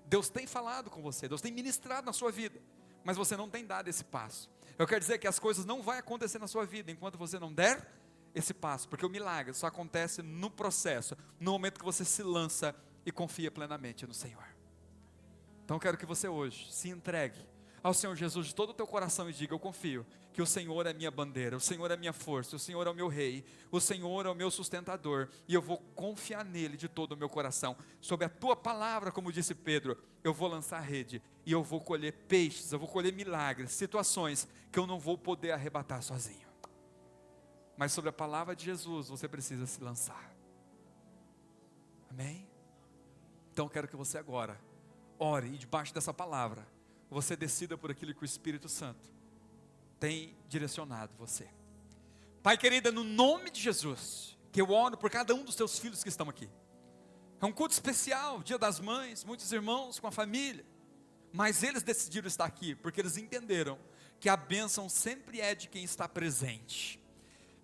Deus tem falado com você, Deus tem ministrado na sua vida, mas você não tem dado esse passo. Eu quero dizer que as coisas não vão acontecer na sua vida enquanto você não der esse passo, porque o milagre só acontece no processo, no momento que você se lança e confia plenamente no Senhor. Então eu quero que você hoje se entregue ao Senhor Jesus de todo o teu coração e diga: eu confio que o Senhor é minha bandeira, o Senhor é minha força, o Senhor é o meu rei, o Senhor é o meu sustentador, e eu vou confiar nele de todo o meu coração. Sob a tua palavra, como disse Pedro, eu vou lançar a rede, e eu vou colher peixes, eu vou colher milagres, situações que eu não vou poder arrebatar sozinho. Mas sobre a palavra de Jesus, você precisa se lançar. Amém? Então eu quero que você agora ore, e debaixo dessa palavra você decida por aquilo que o Espírito Santo tem direcionado você. Pai querido, no nome de Jesus, que eu oro por cada um dos teus filhos que estão aqui. É um culto especial, Dia das Mães, muitos irmãos com a família, mas eles decidiram estar aqui, porque eles entenderam que a bênção sempre é de quem está presente.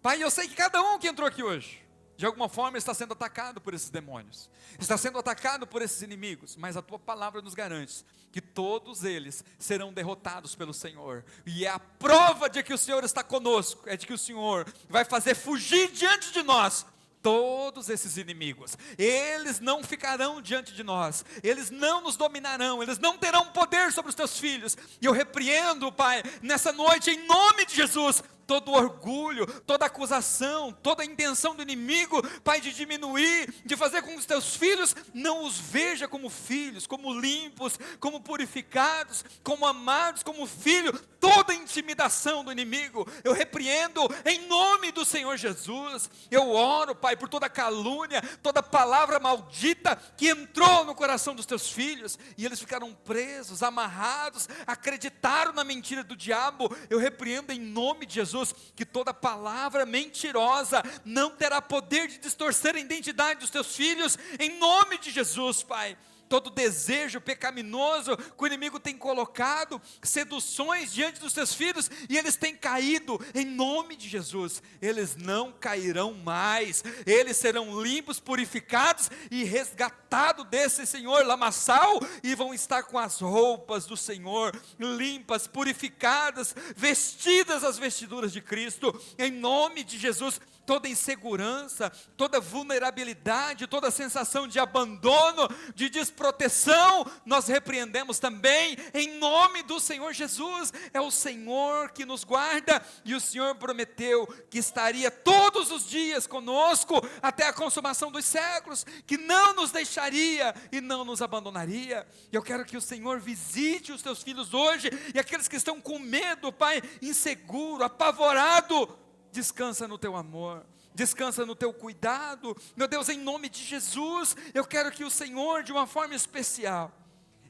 Pai, eu sei que cada um que entrou aqui hoje, de alguma forma está sendo atacado por esses demônios, está sendo atacado por esses inimigos, mas a tua palavra nos garante que todos eles serão derrotados pelo Senhor, e é a prova de que o Senhor está conosco, é de que o Senhor vai fazer fugir diante de nós todos esses inimigos. Eles não ficarão diante de nós, eles não nos dominarão, eles não terão poder sobre os teus filhos, e eu repreendo, Pai, nessa noite, em nome de Jesus, todo orgulho, toda acusação, toda intenção do inimigo, Pai, de diminuir, de fazer com que os teus filhos não os veja como filhos, como limpos, como purificados, como amados, como filho, toda intimidação do inimigo, eu repreendo em nome do Senhor Jesus. Eu oro, Pai, por toda calúnia, toda palavra maldita que entrou no coração dos teus filhos, e eles ficaram presos, amarrados, acreditaram na mentira do diabo. Eu repreendo em nome de Jesus, que toda palavra mentirosa não terá poder de distorcer a identidade dos teus filhos, em nome de Jesus, Pai. Todo desejo pecaminoso que o inimigo tem colocado, seduções diante dos teus filhos, e eles têm caído, em nome de Jesus, eles não cairão mais, eles serão limpos, purificados e resgatados desse Senhor lamaçal, e vão estar com as roupas do Senhor, limpas, purificadas, vestidas as vestiduras de Cristo, em nome de Jesus. Toda insegurança, toda vulnerabilidade, toda sensação de abandono, de desproteção, nós repreendemos também, em nome do Senhor Jesus. É o Senhor que nos guarda, e o Senhor prometeu que estaria todos os dias conosco, até a consumação dos séculos, que não nos deixaria e não nos abandonaria. E eu quero que o Senhor visite os teus filhos hoje, e aqueles que estão com medo, Pai, inseguro, apavorado, descansa no teu amor, descansa no teu cuidado, meu Deus, em nome de Jesus. Eu quero que o Senhor, de uma forma especial,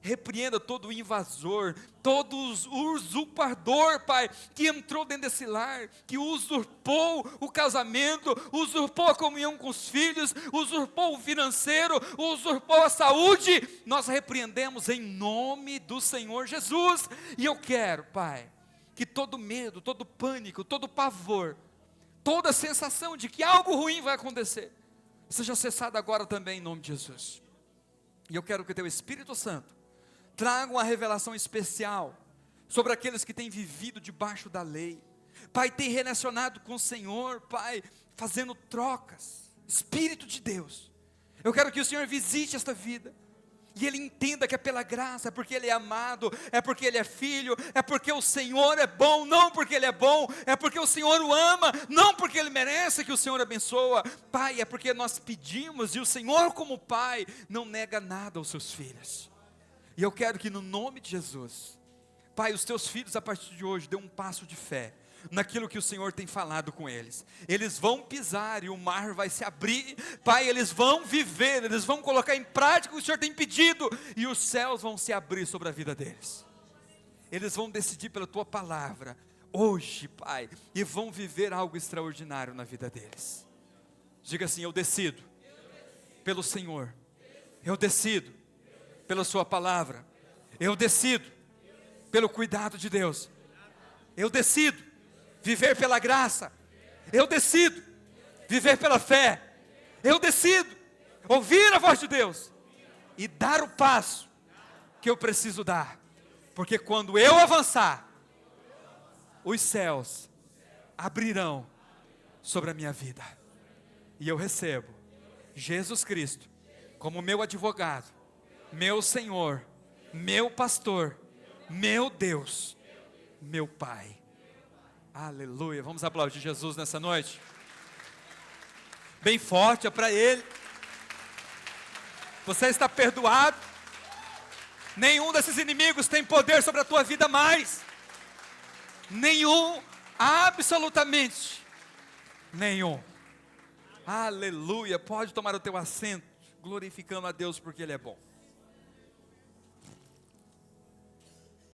repreenda todo o invasor, todo o usurpador, Pai, que entrou dentro desse lar, que usurpou o casamento, usurpou a comunhão com os filhos, usurpou o financeiro, usurpou a saúde. Nós repreendemos em nome do Senhor Jesus. E eu quero, Pai, que todo medo, todo pânico, todo pavor, toda sensação de que algo ruim vai acontecer, seja cessado agora também em nome de Jesus. E eu quero que o teu Espírito Santo traga uma revelação especial sobre aqueles que têm vivido debaixo da lei, Pai, tem relacionado com o Senhor, Pai, fazendo trocas. Espírito de Deus, eu quero que o Senhor visite esta vida, e ele entenda que é pela graça, é porque ele é amado, é porque ele é filho, é porque o Senhor é bom, não porque ele é bom, é porque o Senhor o ama, não porque ele merece que o Senhor abençoa. Pai, é porque nós pedimos, e o Senhor, como Pai, não nega nada aos seus filhos. E eu quero que no nome de Jesus, Pai, os teus filhos a partir de hoje dêem um passo de fé naquilo que o Senhor tem falado com eles. Eles vão pisar e o mar vai se abrir, Pai, eles vão viver, eles vão colocar em prática o que o Senhor tem pedido, e os céus vão se abrir sobre a vida deles. Eles vão decidir pela tua palavra hoje, Pai, e vão viver algo extraordinário na vida deles. Diga assim: eu decido pelo Senhor, eu decido pela sua palavra, eu decido pelo cuidado de Deus, eu decido viver pela graça, eu decido viver pela fé, eu decido ouvir a voz de Deus e dar o passo que eu preciso dar, porque quando eu avançar, os céus abrirão sobre a minha vida, e eu recebo Jesus Cristo como meu advogado, meu Senhor, meu pastor, meu Deus, meu Pai. Aleluia. Vamos aplaudir Jesus nessa noite. Bem forte, é para Ele. Você está perdoado. Nenhum desses inimigos tem poder sobre a tua vida mais. Nenhum, absolutamente nenhum. Aleluia. Pode tomar o teu assento, glorificando a Deus porque Ele é bom.